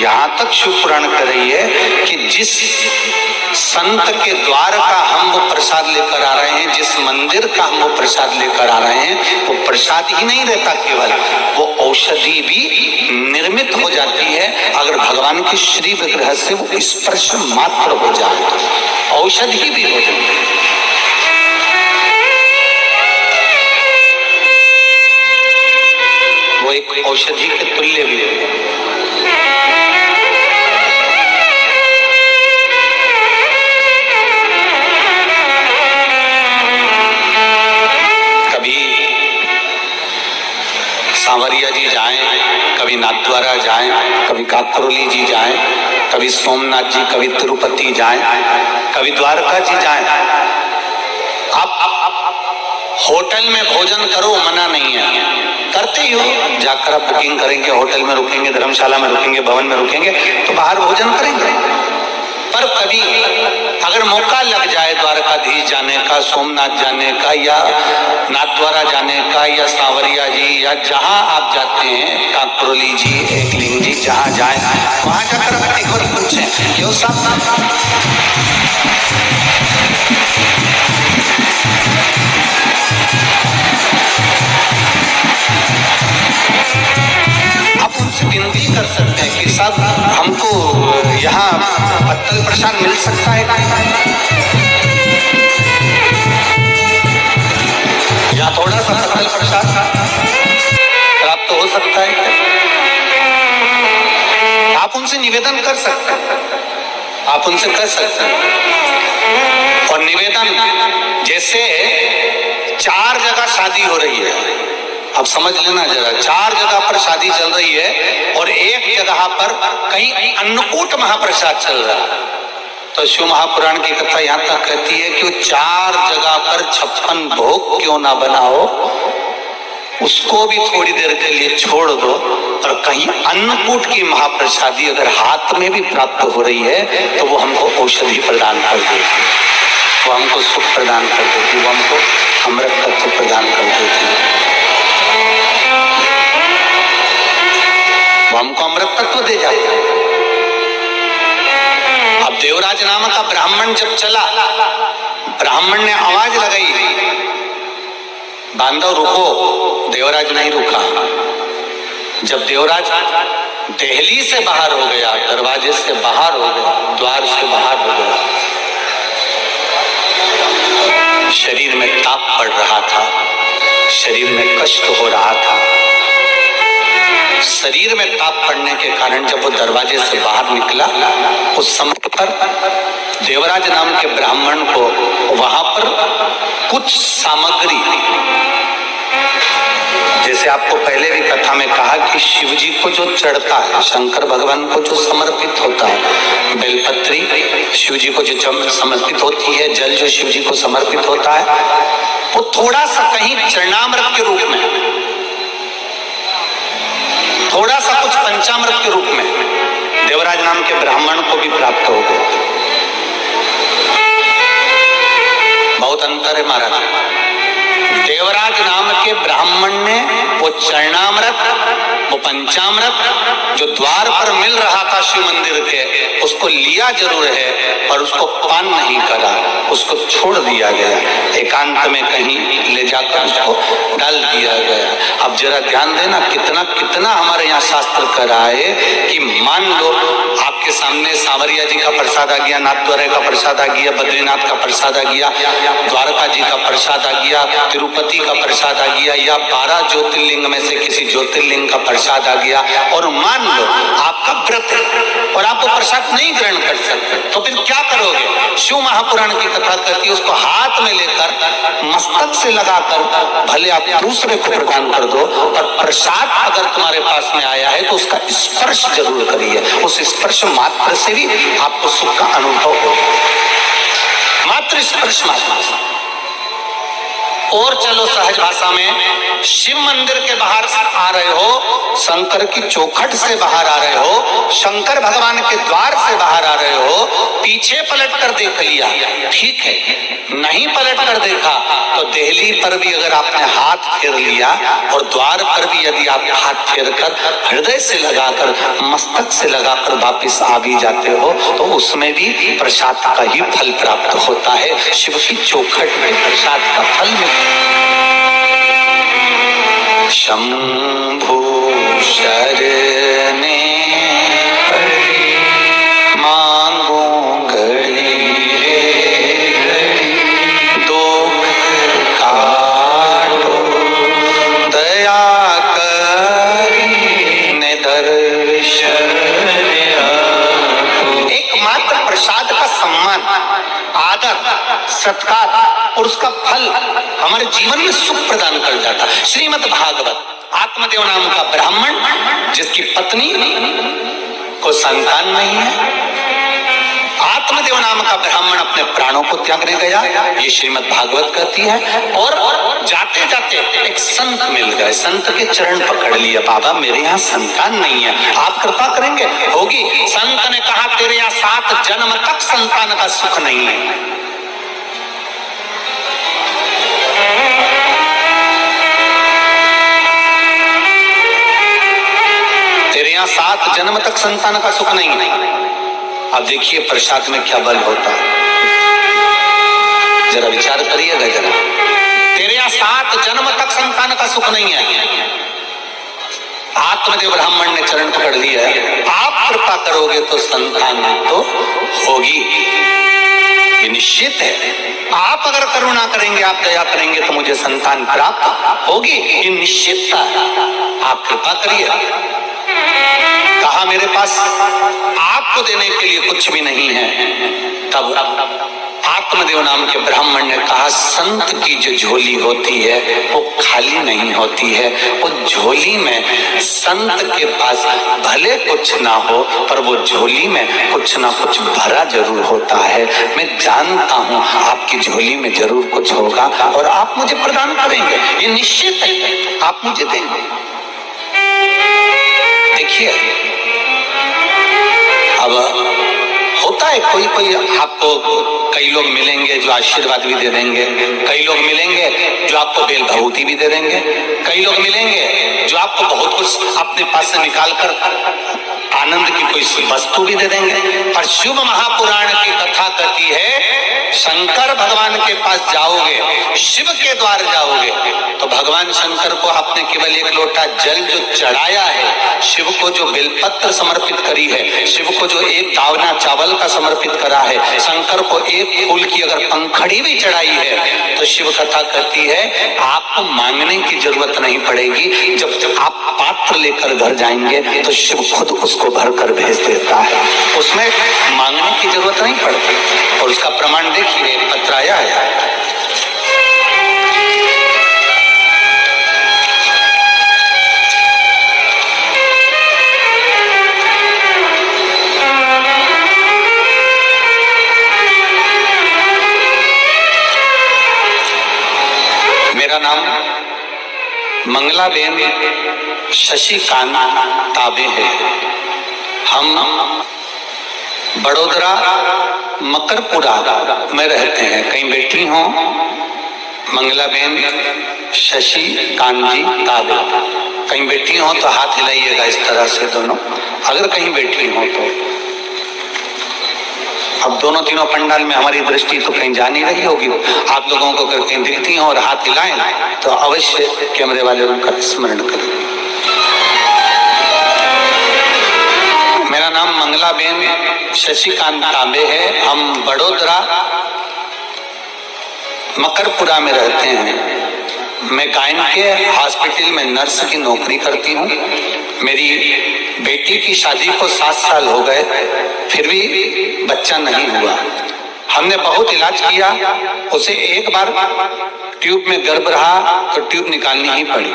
यहाँ तक शिव पुराण कह रही है कि जिस संत के द्वार का हम वो प्रसाद लेकर आ रहे हैं, जिस मंदिर का हम वो प्रसाद लेकर आ रहे हैं, वो प्रसाद ही नहीं रहता, केवल वो औषधि भी निर्मित हो जाती है। अगर भगवान के श्री विग्रह से वो स्पर्श मात्र हो जाए तो औषधि भी हो जाती है। वो एक औषधि के तुल्य भी है। कभी सांवरिया जी जाएं, कभी नाथद्वारा जाएं, कभी काकरोली जी जाएं, कभी सोमनाथ जी, कभी तिरुपति जाएं, कभी द्वारका जी जाएं। आप होटल में भोजन करो, मना नहीं है, करते ही हो। जाकर आप बुकिंग करेंगे, होटल में रुकेंगे, धर्मशाला में रुकेंगे, भवन में रुकेंगे तो बाहर भोजन करेंगे। पर कभी अगर मौका लग जाए द्वारकाधीश जाने का, सोमनाथ जाने का, या नाथद्वारा जाने का, या सांवरिया जी, या जहां आप जाते हैं, काकरोली जी, एकलिंग जी, जहां जाए वहां जाकर आप एक बार पूछें, क्यों साहब आप उनसे विनती कर सकते हैं कि साहब हमको यहाँ पत्तल प्रसाद मिल सकता है, या थोड़ा सा पत्तल प्रसाद प्राप्त हो सकता है। आप उनसे निवेदन कर सकते हैं, आप उनसे कर सकते हैं। और निवेदन जैसे 4 जगह शादी हो रही है, अब समझ लेना जरा, 4 जगह पर शादी चल रही है और एक जगह पर कहीं अन्नकूट महाप्रसाद चल रहा है। तो शिव महापुराण की कथा यहाँ तक कहती है कि 4 जगह पर 56 भोग क्यों ना बनाओ, उसको भी थोड़ी देर के लिए छोड़ दो और कहीं अन्नकूट की महाप्रसादी अगर हाथ में भी प्राप्त हो रही है तो वो हमको औषधि प्रदान कर देती, वो हमको सुख प्रदान कर देती, वो हमको अमृत तत्व प्रदान कर देती है, वो हमको अमृत तत्व दे जाता है। अब देवराज नाम का ब्राह्मण जब चला, ब्राह्मण ने आवाज लगाई, बांधव रुको, देवराज नहीं रुका। जब देवराज दहली से बाहर हो गया, दरवाजे से बाहर हो गया, द्वार से बाहर हो गया, शरीर में ताप पड़ रहा था, शरीर में कष्ट हो रहा था। शरीर में ताप पड़ने के कारण जब वो दरवाजे से बाहर निकला, उस समय पर देवराज नाम के ब्राह्मण को वहां पर कुछ सामग्री, जैसे आपको पहले भी कथा में कहा कि शिव जी को जो चढ़ता है, शंकर भगवान को जो समर्पित होता है, बेलपत्री शिव जी को जो समर्पित होती है, जल जो शिव जी को समर्पित होता है, वो थोड़ा सा कहीं चरणामृत के रूप में थोड़ा सा कुछ पंचामृत के रूप में देवराज नाम के ब्राह्मण को भी प्राप्त हो गया। बहुत अंतर है महाराज। देवराज नाम के ब्राह्मण ने वो चरणामृत, वो पंचामृत जो द्वार पर मिल रहा था शिव मंदिर के, उसको लिया जरूर है और उसको पान नहीं करा, उसको छोड़ दिया गया, एकांत में कहीं ले जाकर उसको डाल दिया गया। अब जरा ध्यान देना, कितना कितना हमारे यहाँ शास्त्र करा है कि मान लो आपके सामने सांवरिया जी का प्रसाद आ गया, नाथद्वारा का प्रसाद आ गया, बद्रीनाथ का प्रसाद आ गया, द्वारका जी का प्रसाद आ गया, तिरुपति का प्रसाद आ गया, या 12 ज्योतिर्लिंग में से किसी ज्योतिर्लिंग का प्रसाद आ गया, और मान लो आपका व्रत है और आप वो प्रसाद नहीं ग्रहण कर सकते, तो फिर क्या करोगे? शिव महापुराण की कथा करती है, उसको हाथ में लेकर मस्तक से लगाकर भले आप दूसरे को प्रदान कर दो, पर प्रसाद अगर तुम्हारे पास में आया है तो उसका स्पर्श जरूर करिए। उस स्पर्श मात्र से भी आपको सुख का अनुभव हो, मात्र स्पर्श मात्र। और चलो सहज भाषा में, शिव मंदिर के बाहर आ रहे हो, शंकर की चौखट से बाहर आ रहे हो, शंकर भगवान के द्वार से बाहर आ रहे हो, पीछे पलट कर देख लिया, ठीक है। नहीं पलट कर देखा तो देहली पर भी अगर आपने हाथ फेर लिया और द्वार पर भी यदि आप हाथ फेर कर हृदय से लगाकर, मस्तक से लगाकर वापिस आ भी जाते हो, तो उसमें भी प्रसाद का ही फल प्राप्त होता है। शिव की चौखट में प्रसाद का फल मिलता है। शंभु शरणे पड़ी मांगो घड़ी रे, दुख काटो दया करी ने दर्शन। एकमात्र प्रसाद का सम्मान, आदर, सत्कार और उसका फल हमारे जीवन में सुख प्रदान कर जाता। श्रीमद् भागवत, आत्मदेव नाम का ब्राह्मण जिसकी पत्नी को संतान नहीं है, आत्मदेव नाम का ब्राह्मण अपने प्राणों को त्यागने गया, ये श्रीमद् भागवत कहती है। और जाते जाते एक संत मिल गए, संत के चरण पकड़ लिए, बाबा मेरे यहाँ संतान नहीं है, आप कृपा करेंगे? होगी। संत ने कहा तेरे यहाँ 7 जन्म तक संतान का सुख नहीं है। तेरे यहाँ 7 जन्म तक संतान का सुख नहीं है। अब देखिए प्रसाद में क्या बल होता है, जरा विचार करिएगा जरा। तेरे यहाँ 7 जन्म तक संतान का सुख नहीं है। आत्मदेव ब्राह्मण ने चरण पकड़ लिया, आप कृपा करोगे तो संतान तो होगी, ये निश्चित है। आप अगर करुणा करेंगे, आप दया करेंगे तो मुझे संतान प्राप्त होगी, ये निश्चितता है। आप कृपा करिए। कहा मेरे पास आपको देने के लिए कुछ भी नहीं है। तब आत्मदेव नाम के ब्राह्मण ने कहा संत की जो झोली होती है वो खाली नहीं होती है, वो झोली में संत के पास भले कुछ ना हो पर वो झोली में कुछ ना कुछ भरा जरूर होता है। मैं जानता हूँ आपकी झोली में जरूर कुछ होगा और आप मुझे प्रदान करेंगे, ये निश्चित है, आप मुझे देंगे। देखिए अब होता है कोई कोई आपको, कई लोग मिलेंगे जो आशीर्वाद भी दे देंगे, कई लोग मिलेंगे जो आपको बेल भभूति भी दे देंगे, कई लोग मिलेंगे जो आपको बहुत कुछ अपने पास से निकाल कर आनंद की कोई वस्तु भी दे देंगे। पर शिव महापुराण की कथा कहती है शंकर भगवान के पास जाओगे, शिव के द्वार जाओगे तो भगवान शंकर को आपने केवल 1 लोटा जल जो चढ़ाया है, शिव को जो बेलपत्र समर्पित करी है, शिव को जो 1 दावना चावल का समर्पित करा है, शंकर को 1 फूल की अगर पंखड़ी भी चढ़ाई है, तो शिव कथा कहती है आपको मांगने की जरूरत नहीं पड़ेगी। जब आप पात्र लेकर घर जाएंगे तो शिव खुद उसको भर कर भेज देता है, उसमें मांगने की जरूरत नहीं पड़ती। और उसका प्रमाण देखिए, पत्र आया है मेरा नाम मंगलाबेन शशिकांत ताबे है। हम बड़ोदरा मकरपुरा में रहते हैं। कहीं बैठी हो मंगलाबेन शशिकांत जी ताबे, कहीं बैठी हो तो हाथ हिलाइएगा इस तरह से दोनों, अगर कहीं बैठी हो तो। अब दोनों तीनों पंडाल में हमारी दृष्टि तो कहीं जा नहीं रही होगी, आप लोगों को अगर कहीं दिखती हो और हाथ हिलाएं तो अवश्य कैमरे वाले उनका स्मरण करें। मेरा नाम मंगलाबेन शशिकांत ताबे है। हम बड़ोदरा मकरपुरा में रहते हैं। मैं गायन के हॉस्पिटल में नर्स की नौकरी करती हूँ। मेरी बेटी की शादी को 7 साल हो गए, फिर भी बच्चा नहीं हुआ। हमने बहुत इलाज किया, उसे एक बार ट्यूब में गर्भ रहा तो ट्यूब निकालनी ही पड़ी।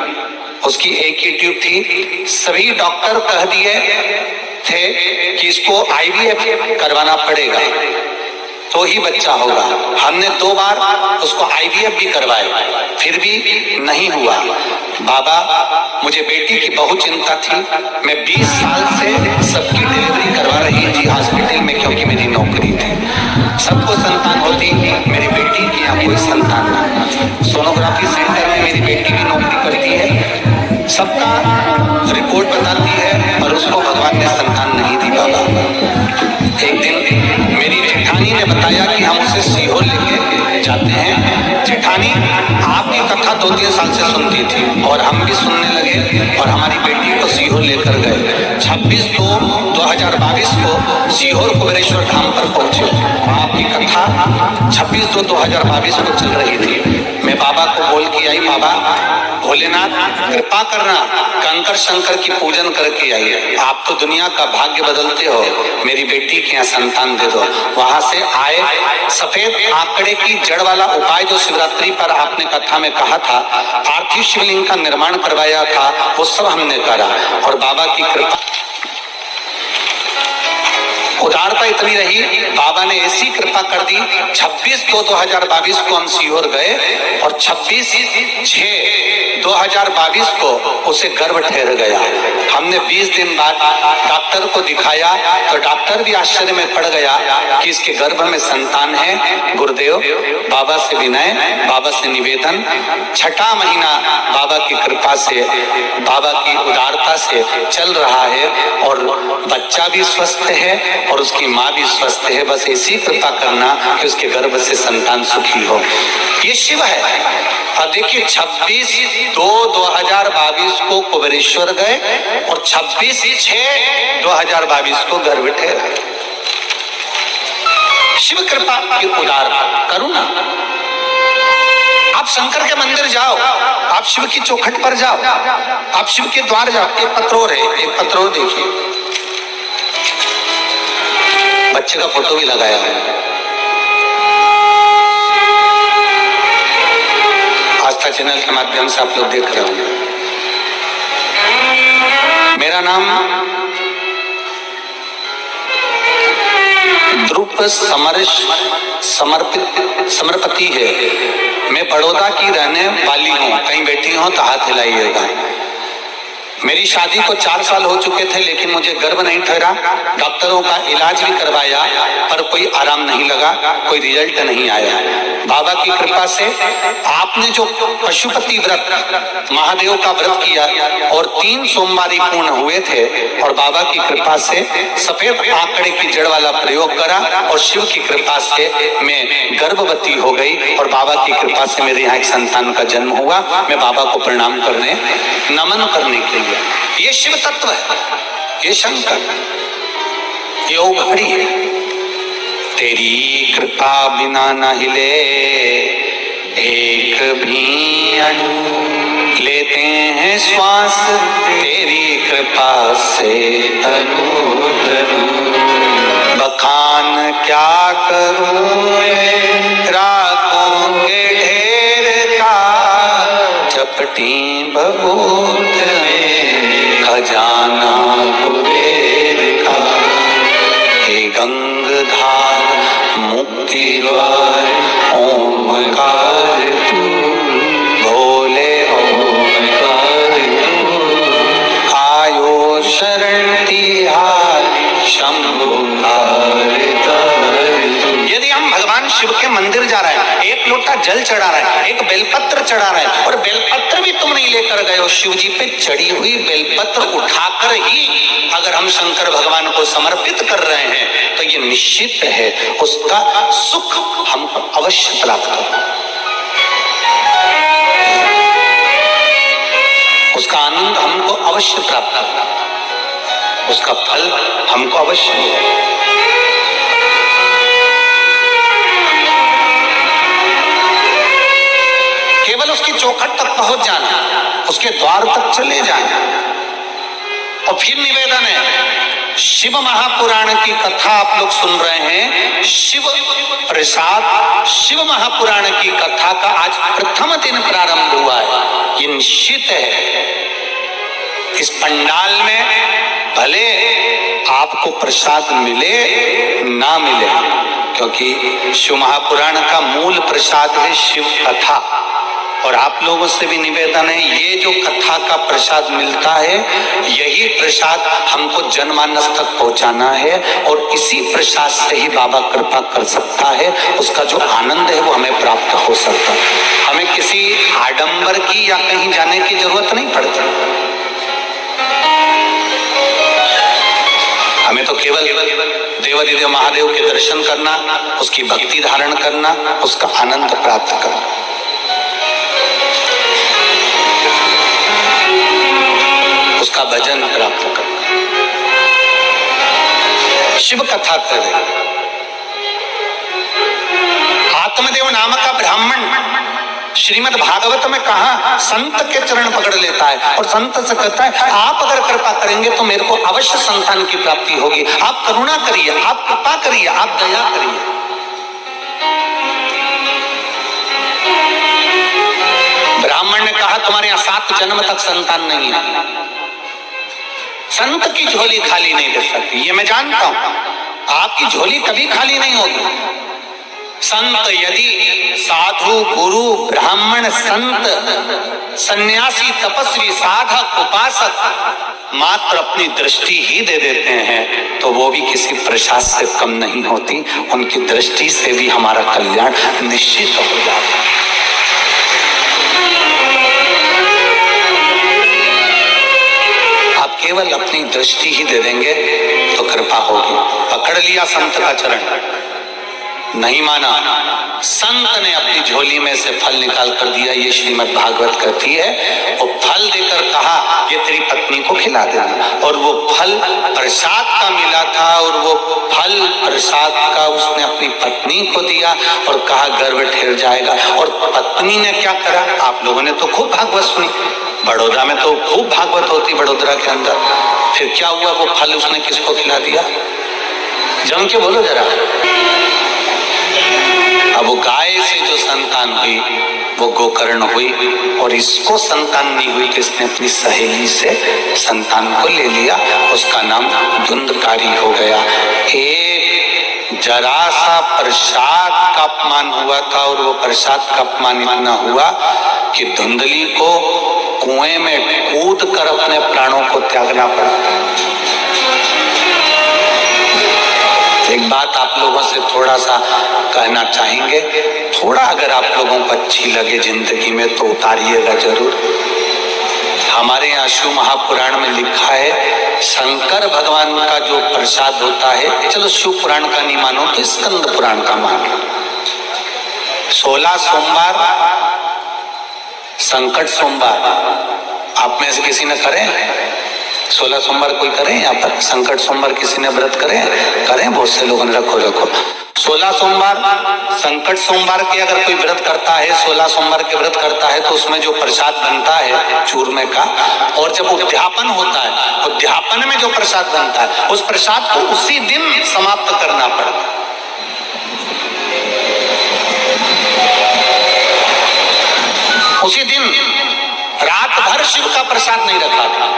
उसकी एक ही ट्यूब थी। सभी डॉक्टर कह दिए थे कि इसको आईवीएफ करवाना पड़ेगा तो ही बच्चा होगा। हमने 2 बार उसको आईवीएफ भी करवाया, फिर भी नहीं हुआ। बाबा, मुझे बेटी की बहुत चिंता थी। मैं 20 साल से सबकी डिलीवरी करवा रही थी हॉस्पिटल में, क्योंकि मेरी नौकरी थी। सबको संतान होती, मेरी बेटी की यहाँ कोई संतान नहीं। सोनोग्राफी सेंटर में मेरी बेटी भी नौकरी करती है, सबका रिपोर्ट बताती है, और उसको भगवान ने संतान नहीं दी। बाबा, एक दिन मेरी जेठानी ने बताया कि हम उसे सीहोर लेके जाते हैं। जेठानी आपकी कथा 2-3 साल से सुनती थी और हम भी सुनने लगे, और हमारी बेटी को सीहोर लेकर गए। 26/2/2022 को सीहोर कुबेरेश्वर धाम पर पहुंचे। आपकी कथा 26/2/2022 को चल रही थी। मैं बाबा को बोल के आई, बाबा भोलेनाथ कृपा करना, कंकर शंकर की पूजन करके आइए। आप तो दुनिया का भाग्य बदलते हो, मेरी बेटी के यहाँ संतान दे दो। वहां से आए, सफेद आंकड़े की जड़ वाला उपाय जो शिवरात्रि पर आपने कथा में कहा था, पार्थिव शिवलिंग का निर्माण करवाया था, वो सब हमने करा। और बाबा की कृपा, उदारता इतनी रही, बाबा ने ऐसी कृपा कर दी। 26/2/2022 को हम सीहोर गए और 26/6/2022 को उसे गर्भ ठहर गया। हमने 20 दिन बाद डॉक्टर को दिखाया तो डॉक्टर भी आश्चर्य में पड़ गया कि इसके गर्भ में संतान है। गुरुदेव, बाबा से विनय, बाबा से निवेदन, 6ठा महीना बाबा की कृपा से, बाबा की उदारता से चल रहा है, और बच्चा भी स्वस्थ है और उसकी माँ भी स्वस्थ है। बस ऐसी कृपा करना कि उसके गर्भ से संतान सुखी हो। ये शिव है। और देखिए, 26/2/2022 को कुबेरेश्वर गए और 26/6/2022 को गर्भ ठहरा। शिव कृपा की उदारता, करुणा। आप शंकर के मंदिर जाओ, आप शिव की चौखट पर जाओ, आप शिव के द्वार जाओ। एक पत्रोर है, एक पत्रोर देखिए, बच्चे का फोटो भी लगाया है। आस्था चैनल के माध्यम से आप लोग देख रहे होंगे। मेरा नाम ध्रुव समर्पति है। मैं बड़ौदा की रहने वाली हूँ। कहीं बैठी हूँ तो हाथ हिलाइएगा। मेरी शादी को 4 साल हो चुके थे, लेकिन मुझे गर्भ नहीं ठहरा। डॉक्टरों का इलाज भी करवाया, पर कोई आराम नहीं लगा, कोई रिजल्ट नहीं आया। बाबा की कृपा से आपने जो पशुपति व्रत, महादेव का व्रत किया और 3 सोमवारी पूर्ण हुए थे, और बाबा की कृपा से सफेद आंकड़े की जड़ वाला प्रयोग करा, और शिव की कृपा से मैं गर्भवती हो गई, और बाबा की कृपा से मेरे यहाँ एक संतान का जन्म हुआ। मैं बाबा को प्रणाम करने, नमन करने के लिए, ये शिव तत्व है, ये शंकर, ये उघड़ी है। तेरी कृपा बिना न हिले एक भी अणु, लेते हैं श्वास तेरी कृपा से तनु तनु। बखान क्या करूं रातों के ढेर का, चपटी बबूत में खजाना कुबेर का। हे गंगधार मुक्ति द्वार ओमकार तू, भोले ओमकार प्रतिहारी शंभु यदि हम भगवान शिव के मंदिर जा रहे हैं, एक लोटा जल चढ़ा रहे हैं, एक बेलपत्र चढ़ा रहे हैं, और बेलपत्र भी तुम नहीं लेकर गए हो, शिव जी पे चढ़ी हुई बेलपत्र उठाकर ही अगर हम शंकर भगवान को समर्पित कर रहे हैं तो ये निश्चित है उसका सुख हमको अवश्य प्राप्त होगा, उसका आनंद हमको अवश्य प्राप्त होगा, उसका फल हमको अवश्य मिलेगा। केवल उसकी चौखट तक पहुंच जाना, उसके द्वार तक चले जाना। और फिर निवेदन है, शिव महापुराण की कथा आप लोग सुन रहे हैं, शिव प्रसाद शिव महापुराण की कथा का आज प्रथम दिन प्रारंभ हुआ है। ये निश्चित है इस पंडाल में भले आपको प्रसाद मिले ना मिले, क्योंकि शिव महापुराण का मूल प्रसाद है शिव कथा, और आप लोगों से भी निवेदन है ये जो कथा का प्रसाद मिलता है यही प्रसाद हमको जनमानस तक पहुंचाना है, और इसी प्रसाद से ही बाबा कृपा कर सकता है, उसका जो आनंद है वो हमें प्राप्त हो सकता है। हमें किसी आडंबर की या कहीं जाने की जरूरत नहीं पड़ती, हमें तो केवल देवाधिदेव महादेव के दर्शन करना, उसकी भक्ति धारण करना, उसका आनंद प्राप्त करना। उसका भजन प्राप्त कर, शिव कथा करें। आत्मदेव नाम का ब्राह्मण श्रीमद् भागवत में कहा संत के चरण पकड़ लेता है और संत से कहता है आप अगर कृपा करेंगे तो मेरे को अवश्य संतान की प्राप्ति होगी, आप करुणा करिए, आप कृपा करिए, आप दया करिए। ब्राह्मण ने कहा तुम्हारे यहाँ 7 जन्म तक संतान नहीं है, संत की झोली खाली नहीं दे सकती, ये मैं जानता हूं, आपकी झोली कभी खाली नहीं होगी। संत यदि साधु गुरु ब्राह्मण संत सन्यासी तपस्वी साधक उपासक मात्र अपनी दृष्टि ही दे देते हैं तो वो भी किसी प्रसाद से कम नहीं होती, उनकी दृष्टि से भी हमारा कल्याण निश्चित हो जाता है। आप केवल अपनी दृष्टि ही दे देंगे तो कृपा होगी। पकड़ लिया संत का चरण, नहीं माना, संत ने अपनी झोली में से फल निकाल कर दिया, ये श्रीमद् भागवत कहती है, और फल देकर कहा ये तेरी पत्नी को खिला देना, और वो फल प्रसाद का मिला था और वो फल प्रसाद का उसने अपनी पत्नी को दिया और कहा गर्भ ठहर जाएगा। और पत्नी ने क्या करा, आप लोगों ने तो खूब भागवत सुनी, बड़ौदा में तो खूब भागवत होती, बड़ोदरा के अंदर। फिर क्या हुआ, वो फल उसने किसको खिला दिया, जम के बोलो जरा। अब वो गाय से जो संतान हुई वो गोकर्ण हुई, और इसको संतान नहीं हुई तो इसने अपनी सहेली से संतान को ले लिया, उसका नाम धुंधकारी हो गया। एक जरा सा प्रसाद का अपमान हुआ था, और वो प्रसाद का अपमान इतना हुआ कि धुंधली को कुएं में कूद कर अपने प्राणों को त्यागना पड़ा। एक बात आप लोगों से थोड़ा सा कहना चाहेंगे, थोड़ा अगर आप लोगों को अच्छी लगे जिंदगी में तो उतारिएगा जरूर। हमारे यहाँ शिव महापुराण में लिखा है शंकर भगवान का जो प्रसाद होता है, चलो शिव पुराण का नहीं मानो तो स्कंद पुराण का मान लो, 16 सोमवार संकट सोमवार आप में से किसी ने करे? 16 सोमवार कोई करे यहाँ पर? संकट सोमवार किसी ने व्रत करें? बहुत से लोगों ने रखो 16 सोमवार संकट सोमवार के अगर कोई व्रत करता है, 16 सोमवार के व्रत करता है तो उसमें जो प्रसाद बनता है चूरमे का, और जब उद्यापन होता है, उद्यापन में जो प्रसाद बनता है उस प्रसाद को उसी दिन समाप्त करना पड़ता है। उसी दिन रात भर शिव का प्रसाद नहीं रखा था।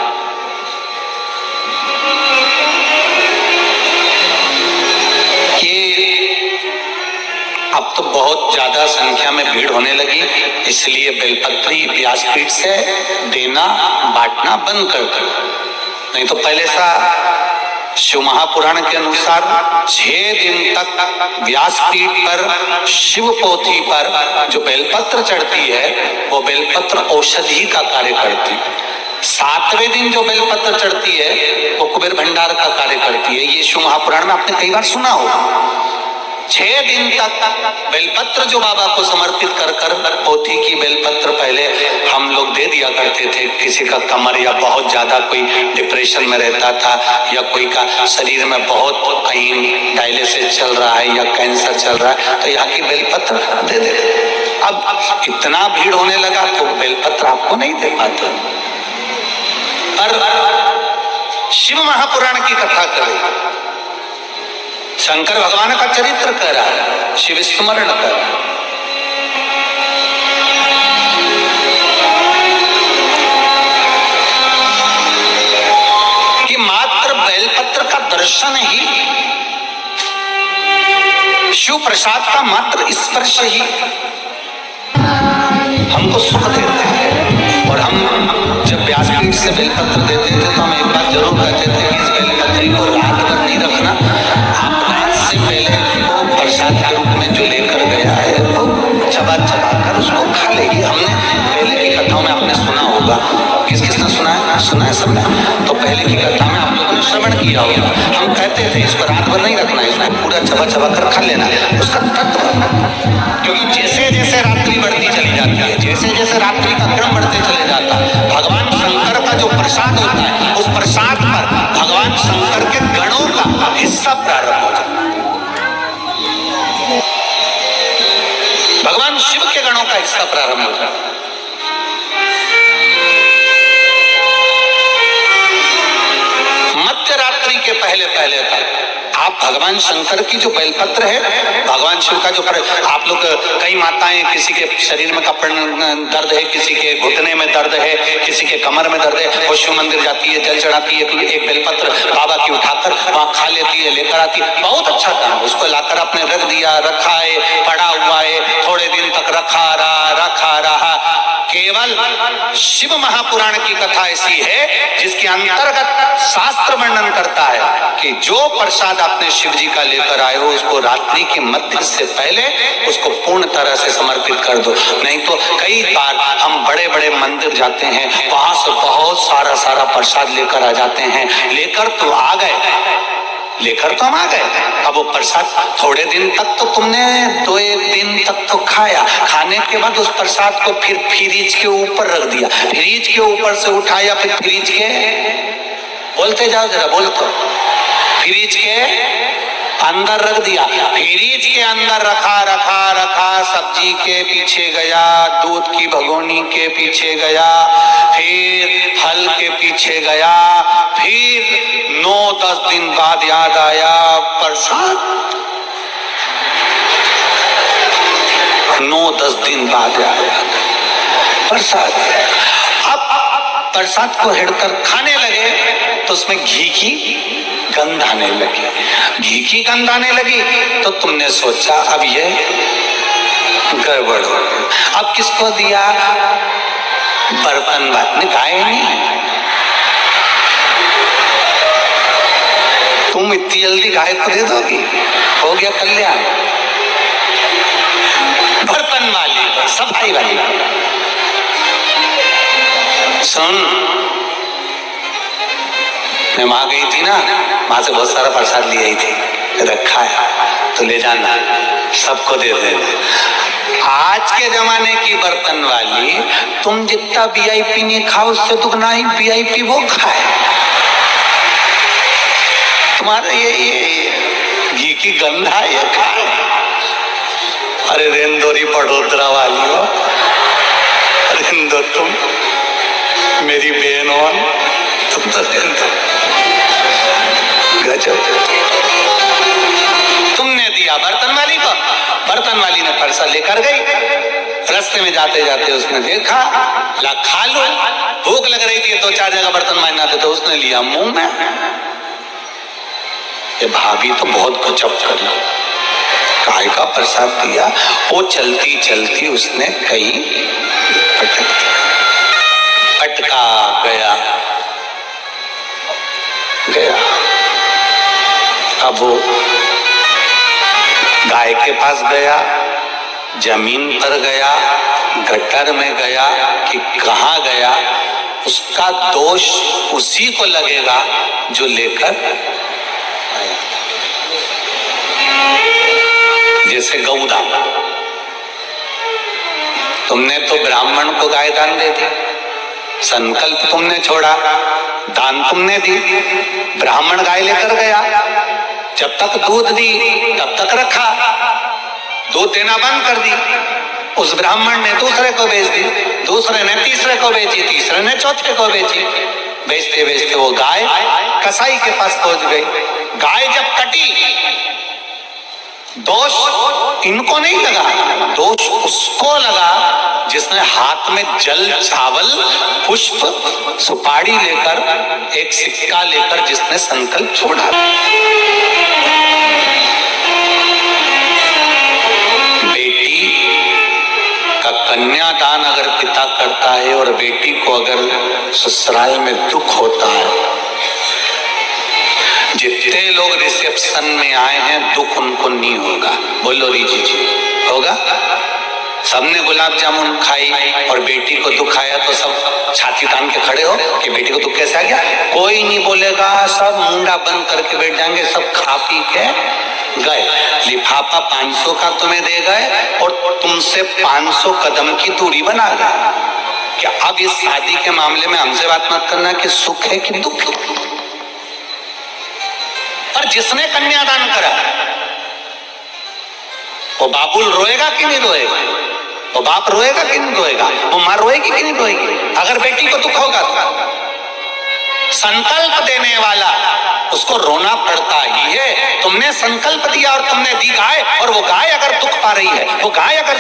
अब तो बहुत ज्यादा संख्या में भीड़ होने लगी, इसलिए बेलपत्री व्यासपीठ से देना बांटना बंद कर दो, नहीं तो पहले सा शिव महापुराण के अनुसार 6 दिन तक व्यासपीठ पर शिव पोथी पर जो बेलपत्र चढ़ती है वो बेलपत्र औषधि का कार्य करती है। 7वें दिन जो बेलपत्र चढ़ती है वो कुबेर भंडार का कार्य करती है। ये शिव महापुराण में आपने कई बार सुना होगा। 6 दिन तक बेलपत्र जो बाबा को समर्पित कर कर पोथी की बेलपत्र पहले हम लोग दे दिया करते थे। किसी का कमर या बहुत ज्यादा कोई डिप्रेशन में रहता था या कोई का शरीर में बहुत कहीं डायलिसिस चल रहा है या कैंसर चल रहा है तो यहाँ की बेलपत्र दे दे। अब इतना भीड़ होने लगा तो बेलपत्र आपको नहीं दे पाते। पर शिव महापुराण की कथा करें, शंकर भगवान का चरित्र कह रहा है, शिव स्मरण कर रहा है। कि मात्र बेलपत्र का दर्शन ही, शिव प्रसाद का मात्र स्पर्श ही हमको सुख देता है। और हम जब व्यासपीठ से बेलपत्र देते थे तो हम एक बात जरूर कहते थे कि इस बेलपत्री को रात भर नहीं रखना, आप रात से पहले उसको प्रसाद के रूप में जो लेकर गया है तो चबा चबा कर उसको खा लेगी। हमने पहले की कथाओं में आपने सुना होगा, किस किसने सुना है सबने। तो पहले की कथा में आप लोगों ने श्रवण किया होगा। हम कहते थे इसको रात भर नहीं रखना, इसको पूरा चबा चबा कर खा लेना। उसका तत्व, क्योंकि जैसे जैसे रात्रि बढ़ती चली जाती है, जैसे जैसे रात्रि का क्रम बढ़ते चले जाता है, भगवान शंकर का जो प्रसाद होता है उस प्रसाद पर भगवान शंकर के गणों का हिस्सा प्रारंभ हो जाता है। भगवान शिव के गणों का हिस्सा प्रारंभ हो जाता है। मध्य रात्रि के पहले पहले तक आप भगवान शंकर की जो बेलपत्र है, भगवान शिव का जो आप लोग, कई माताएं, किसी के शरीर में कपड़ दर्द है, किसी के घुटने में दर्द है, किसी के कमर में दर्द है, वो शिव मंदिर जाती है, जल चढ़ाती है, एक बेलपत्र बाबा की उठाकर वहां खा लेती है, लेकर आती है। बहुत अच्छा काम, उसको लाकर आपने रख दिया, रखा है, पड़ा हुआ है, थोड़े दिन तक रखा रहा। केवल शिव महापुराण की कथा ऐसी है जिसके अंतर्गत शास्त्र वर्णन करता है कि जो प्रसाद आपने शिव जी का लेकर आए हो उसको रात्रि के मध्य से पहले उसको पूर्ण तरह से समर्पित कर दो। नहीं तो कई बार हम बड़े बड़े मंदिर जाते हैं, वहां से बहुत सारा प्रसाद लेकर आ जाते हैं, लेकर तो आ गए, अब वो प्रसाद थोड़े दिन तक तो तुमने 2-1 दिन तक तो खाया, खाने के बाद उस प्रसाद को फिर फ्रिज के ऊपर रख दिया, फ्रिज के ऊपर से उठाया, फिर फ्रिज के, बोलते जाओ जरा, बोलते, फ्रिज के अंदर रख दिया, फ्रिज के अंदर रखा, सब्जी के पीछे गया, दूध की भगोनी के पीछे गया, फिर फल के पीछे गया, फिर 9-10 दिन बाद याद आया प्रसाद, 9-10 दिन बाद आया प्रसाद। अब प्रसाद को हिड़कर खाने लगे तो उसमें घी की गंध आने लगी, तो तुमने सोचा अब ये गड़बड़ हो गई। अब किसको दिया? बर्तन बात ने, गाय नहीं। तुम इतनी जल्दी गाय को दे दोगी? हो गया कल्याण। बर्तन वाली को, सफाई वाली को, सुन, मैं वहां गई थी ना, वहां से बहुत सारा प्रसाद ले आई थी, रखा है तो ले जाना, सबको दे देना। आज के जमाने की बर्तन वाली, तुम जितना वीआईपी नहीं खाओ उससे दुगना ही वीआईपी वो खाए। तुम्हारा ये घी की गंधा ये खाए। अरे रेंदोरी पड़ोदरा वाली हो, रेंदो तुम मेरी बहन हो, तुम तो रेंदो। तुमने दिया बर्तन वाली को, बर्तन वाली ने प्रसाद लेकर गई। रास्ते में जाते जाते उसने देखा, ला खा लो, भूख लग रही थी, 2-4 जगह बर्तन मांजना था तो उसने लिया मुंह में। ये भाभी तो बहुत गजब कर लो, गाय का प्रसाद दिया, वो चलती चलती उसने कहीं पटका गया। अब वो गाय के पास गया, जमीन पर गया, गटर में गया कि कहाँ गया, उसका दोष उसी को लगेगा जो लेकर आया। जैसे गौदान, तुमने तो ब्राह्मण को गाय दान दे दी, संकल्प तुमने छोड़ा, दान तुमने दी, ब्राह्मण गाय लेकर गया, जब तक दूध दी तब तक रखा, दूध देना बंद कर दी, उस ब्राह्मण ने दूसरे को बेच दी, दूसरे ने तीसरे को बेची, तीसरे ने चौथे को बेची, बेचते बेचते वो गाय कसाई के पास पहुंच गई। गाय जब कटी, दोष इनको नहीं लगा, दोष उसको लगा जिसने हाथ में जल, चावल, पुष्प, सुपारी लेकर, एक सिक्का लेकर जिसने संकल्प छोड़ा। बेटी का कन्यादान अगर पिता करता है और बेटी को अगर ससुराल में दुख होता है, जितने लोग रिसेप्शन में आए हैं दुख उनको नहीं होगा। बोलो रीजी जी, होगा? सबने गुलाब जामुन खाई और बेटी को दुख आया तो सब छाती तान के खड़े हो कि बेटी को दुख कैसे आ गया? कोई नहीं बोलेगा, सब मुंडा बंद करके बैठ जाएंगे, सब खा पी के गए। लिफाफा 500 का तुम्हें दे गए और तुमसे 500 कदम की दूरी बना गए। क्या अब इस शादी के मामले में हमसे बात मत करना कि सुख है कि दुख है। पर जिसने कन्यादान करा वो बाबुल रोएगा कि नहीं रोएगा? वो बाप रोएगा कि नहीं रोएगा? वो माँ रोएगी कि नहीं रोएगी? अगर बेटी को दुख होगा तो संकल्प देने वाला उसको रोना पड़ता ही है। तुमने संकल्प दिया और तुमने दी गाय, और वो गाय अगर दुख पा रही है, वो गाय अगर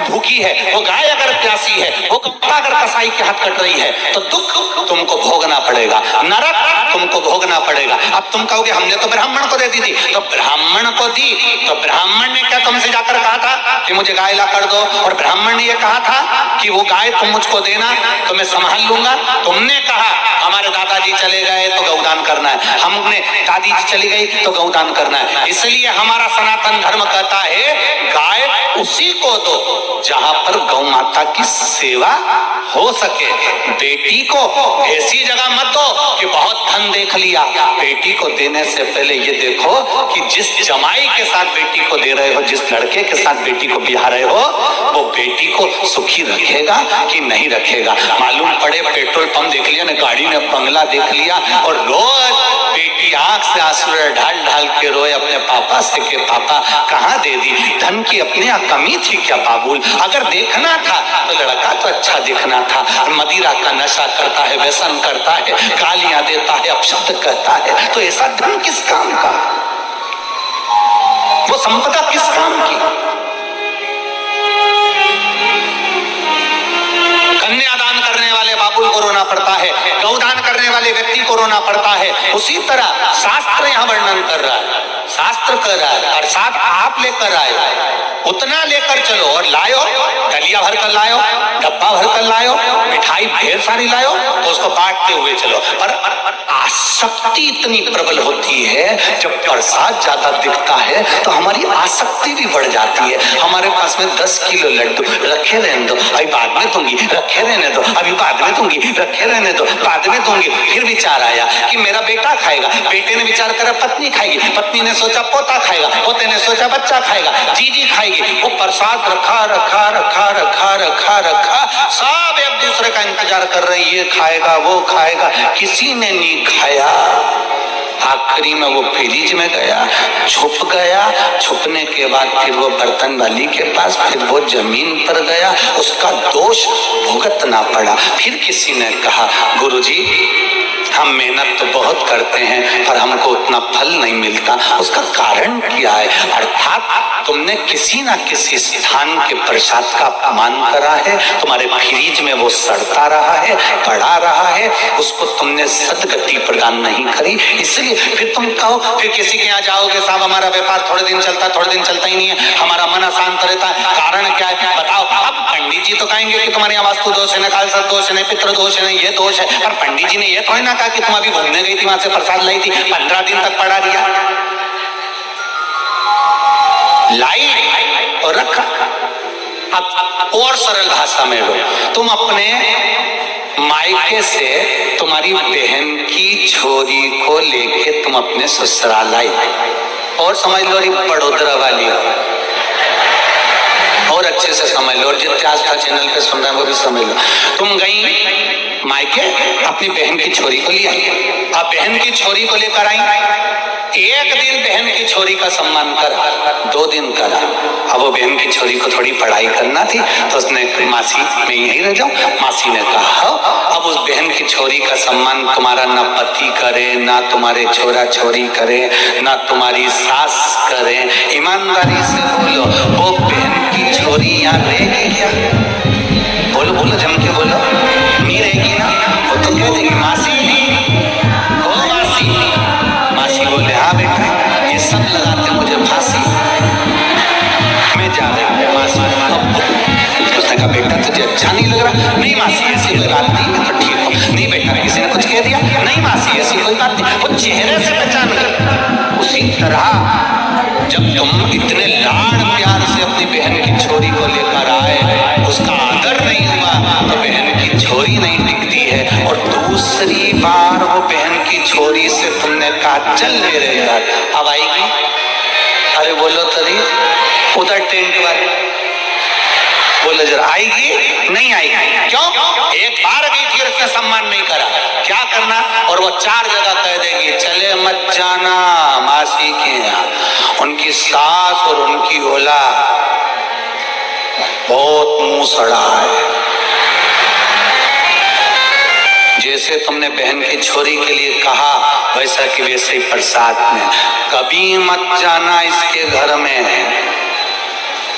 भूखी है, वो गाय अगर प्यासी है, वो अगर कसाई के हाथ कट रही है, तो दुख तुमको भोगना पड़ेगा, नरक तुमको भोगना पड़ेगा। अब तुम कहोगे हमने तो ब्राह्मण को दे दी थी, तो ब्राह्मण को दी तो ब्राह्मण ने क्या तुमसे जाकर कहा था कि मुझे गाय ला कर दो? और ब्राह्मण ने यह कहा था कि वो गाय तुम मुझको देना तो मैं संभाल लूंगा? तुमने कहा हमारे दादाजी चले गए तो गौदान करना है, हमने दादी जी चली गई तो गौदान करना है। इसलिए हमारा सनातन धर्म कहता है गाय उसी को दो जहां पर गौ माता की सेवा हो सके। बेटी को ऐसी जगह मत दो कि बहुत धन देख लिया। बेटी को देने से पहले ये देखो कि जिस जमाई के साथ बेटी को दे रहे हो, जिस लड़के के साथ बेटी को ब्याह रहे हो, वो बेटी को सुखी रखेगा कि नहीं रखेगा। मालूम पड़े पेट्रोल पंप देख लिया ना, गाड़ी ने बंगला देख लिया और रोज बेटी आंख से आंसू ढाल ढाल के रोए अपने पापा से कि पापा कहाँ दे दी? धन की अपने यहाँ कमी थी क्या बाबुल? अगर देखना था तो लड़का तो अच्छा दिखना था। मदिरा का नशा करता है, व्यसन करता है, गालियां देता है, अपशब्द कहता है, तो ऐसा धन किस काम का? वो संपदा किस काम की? कन्यादान करने वाले बाबुल को रोना पड़ता है, गौदान करने वाले व्यक्ति को रोना पड़ता है। उसी तरह शास्त्र यहाँ वर्णन कर रहा है, शास्त्र कर रहा है, अर्थात आप लेकर आए उतना लेकर चलो और लायो, डलिया भर कर लायो, डब्बा भर कर लायो, मिठाई ढेर सारी लायो, तो उसको बांटते हुए चलो। पर आसक्ति इतनी प्रबल होती है, जब प्रसाद ज्यादा दिखता है तो हमारी आसक्ति भी बढ़ जाती है। हमारे पास में 10 किलो लड्डू रखे रहने दो, अभी बाद में दूंगी, रखे रहने दो, अभी बाद में दूंगी, रखे रहने दो, बाद में दूंगी। फिर विचार आया कि मेरा बेटा खाएगा, बेटे ने विचार करा पत्नी खाएगी, पत्नी ने सोचा पोता खाएगा, पोते ने सोचा बच्चा खाएगा, जीजी खाएगी। वो प्रसाद रखा रखा रखा रखा रखा रखा, सब एक दूसरे का इंतजार कर रहे, ये खाएगा वो खाएगा, किसी ने नहीं खाया। आखिरी में वो फ्रिज में गया, छुप गया, छुपने के बाद फिर वो बर्तन वाली के पास, फिर वो जमीन पर गया, उसका दोष भुगतना पड़ा। फिर किसी ने कहा गुरुजी हम मेहनत तो बहुत करते हैं पर हमको उतना फल नहीं मिलता, उसका कारण क्या है? अर्थात तुमने किसी ना किसी स्थान के प्रसाद का अपमान करा है, तुम्हारे फ्रिज में वो सड़ता रहा है, पड़ा रहा है, उसको तुमने सदगति प्रदान नहीं करी। इसलिए फिर तुम कहो, फिर किसी के यहाँ जाओगे, साहब हमारा व्यापार थोड़े दिन चलता है, थोड़े दिन चलता ही नहीं है, हमारा मन अशांत रहता है, कारण क्या है बताओ? अब पंडित जी तो कहेंगे कि तुम्हारे यहाँ वास्तु दोष है, खालसा दोष है, पितृ दोष है, ये दोष है। पर पंडित जी ने ये थोड़ी ना कहा कि तुम अभी घूमने गई थी, वहां से प्रसाद लाई थी, 15 दिन तक पड़ा दिया। लाई और रखा। अब और सरल भाषा में लो, तुम अपने मायके से तुम्हारी बहन की छोरी को लेके तुम अपने ससुराल आई, और समझ लो बड़ोदरा वाली, और अच्छे से समझ लो, और जितने आस्था चैनल पे सुन रहे हैं वो भी समझ लो। तुम गई मायके अपनी बहन की छोरी को ले आई, अब बहन की छोरी को लेकर आई, एक दिन बहन की छोरी का सम्मान करा, 2 दिन करा। अब वो बहन की छोरी को थोड़ी पढ़ाई करना थी तो उसने मासी मैं यहीं रह जाऊं, मासी ने कहा अब उस बहन की छोरी का सम्मान तुम्हारा ना पति करे, ना तुम्हारे छोरा छोरी करे, ना तुम्हारी सास करे। ईमानदारी से बोलो, वो बहन की छोरी यहाँ रहेगी क्या? बोलो बोलो, जम के बोलो, नहीं रहेगी ना? वो तो कह देगी मासी, ओ मासी। मासी बोले हाँ बेटा, ये सब लगाते मुझे फांसी, मैं जा रही हूँ। मासी उसने कहा बेटा तुझे अच्छा नहीं लग रहा? नहीं मासी ऐसी कोई बात नहीं, मैं तो ठीक हूँ। नहीं बेटा किसी ने कुछ कह दिया? नहीं मासी ऐसी कोई बात नहीं। वो चेहरे से पहचान गई। उसी तरह जब तुम इतने लाड़ प्यार से अपनी बहन की छोरी को लेकर आए, उसका आदर नहीं हुआ तो बहन की छोरी नहीं टिकती है। और दूसरी बार वो बहन की छोरी से तुमने कहा चल मेरे घर, अब आएगी? अरे बोलो तरी, उधर टेंट वाले बोले जरा आएगी? नहीं आएगी। क्यों? एक बार गई थी और उसने सम्मान नहीं करा, क्या करना? और वो 4 जगह कह देगी चले मत जाना मासी के यहाँ। उनकी सास और उनकी औलाद बहुत मुंह सड़ा है। जैसे तुमने बहन की छोरी के लिए कहा वैसा कि वैसे ही प्रसाद में, कभी मत जाना इसके घर में।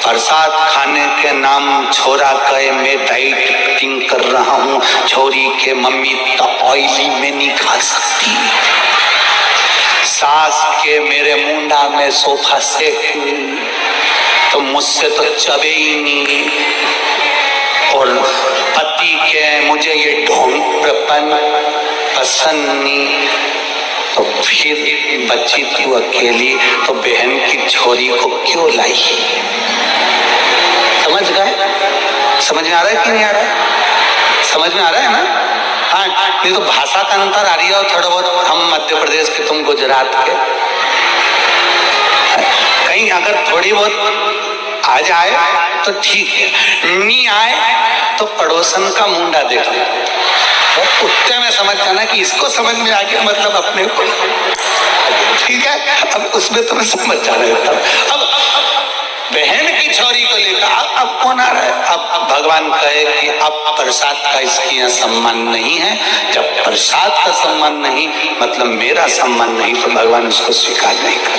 प्रसाद खाने के नाम छोरा कहे मैं डाइटिंग कर रहा हूँ, छोरी के मम्मी तो ऑयली में नहीं खा सकती, सास के मेरे मुंडा में सोफा सेक तो मुझसे तो चबे ही नहीं, और पति के मुझे ये ढोंगपन पसंद नहीं। तो फिर बच्ची तू अकेली तो बहन की छोरी को क्यों लाई? समझ गए? समझ में आ रहा है कि नहीं आ रहा है? समझ में आ रहा है ना? हाँ, नहीं तो भाषा का अंतर आ रही है थोड़ा बहुत। हम मध्य प्रदेश के, तुम गुजरात के, कहीं अगर थोड़ी बहुत आ जाए तो ठीक है, नहीं आए तो पड़ोसन का मुंडा देख ले, और उत्ते में समझ जाना कि इसको समझ में आ गया मतलब अपने को, ठीक है? अब उसमें तुम्हें समझ जाना है। अब बहन की छोरी को लेकर अब कौन आ रहा है? अब भगवान कहे कि अब प्रसाद का इसके यहाँ सम्मान नहीं है। जब प्रसाद का सम्मान नहीं मतलब मेरा सम्मान नहीं, तो भगवान उसको स्वीकार नहीं कर।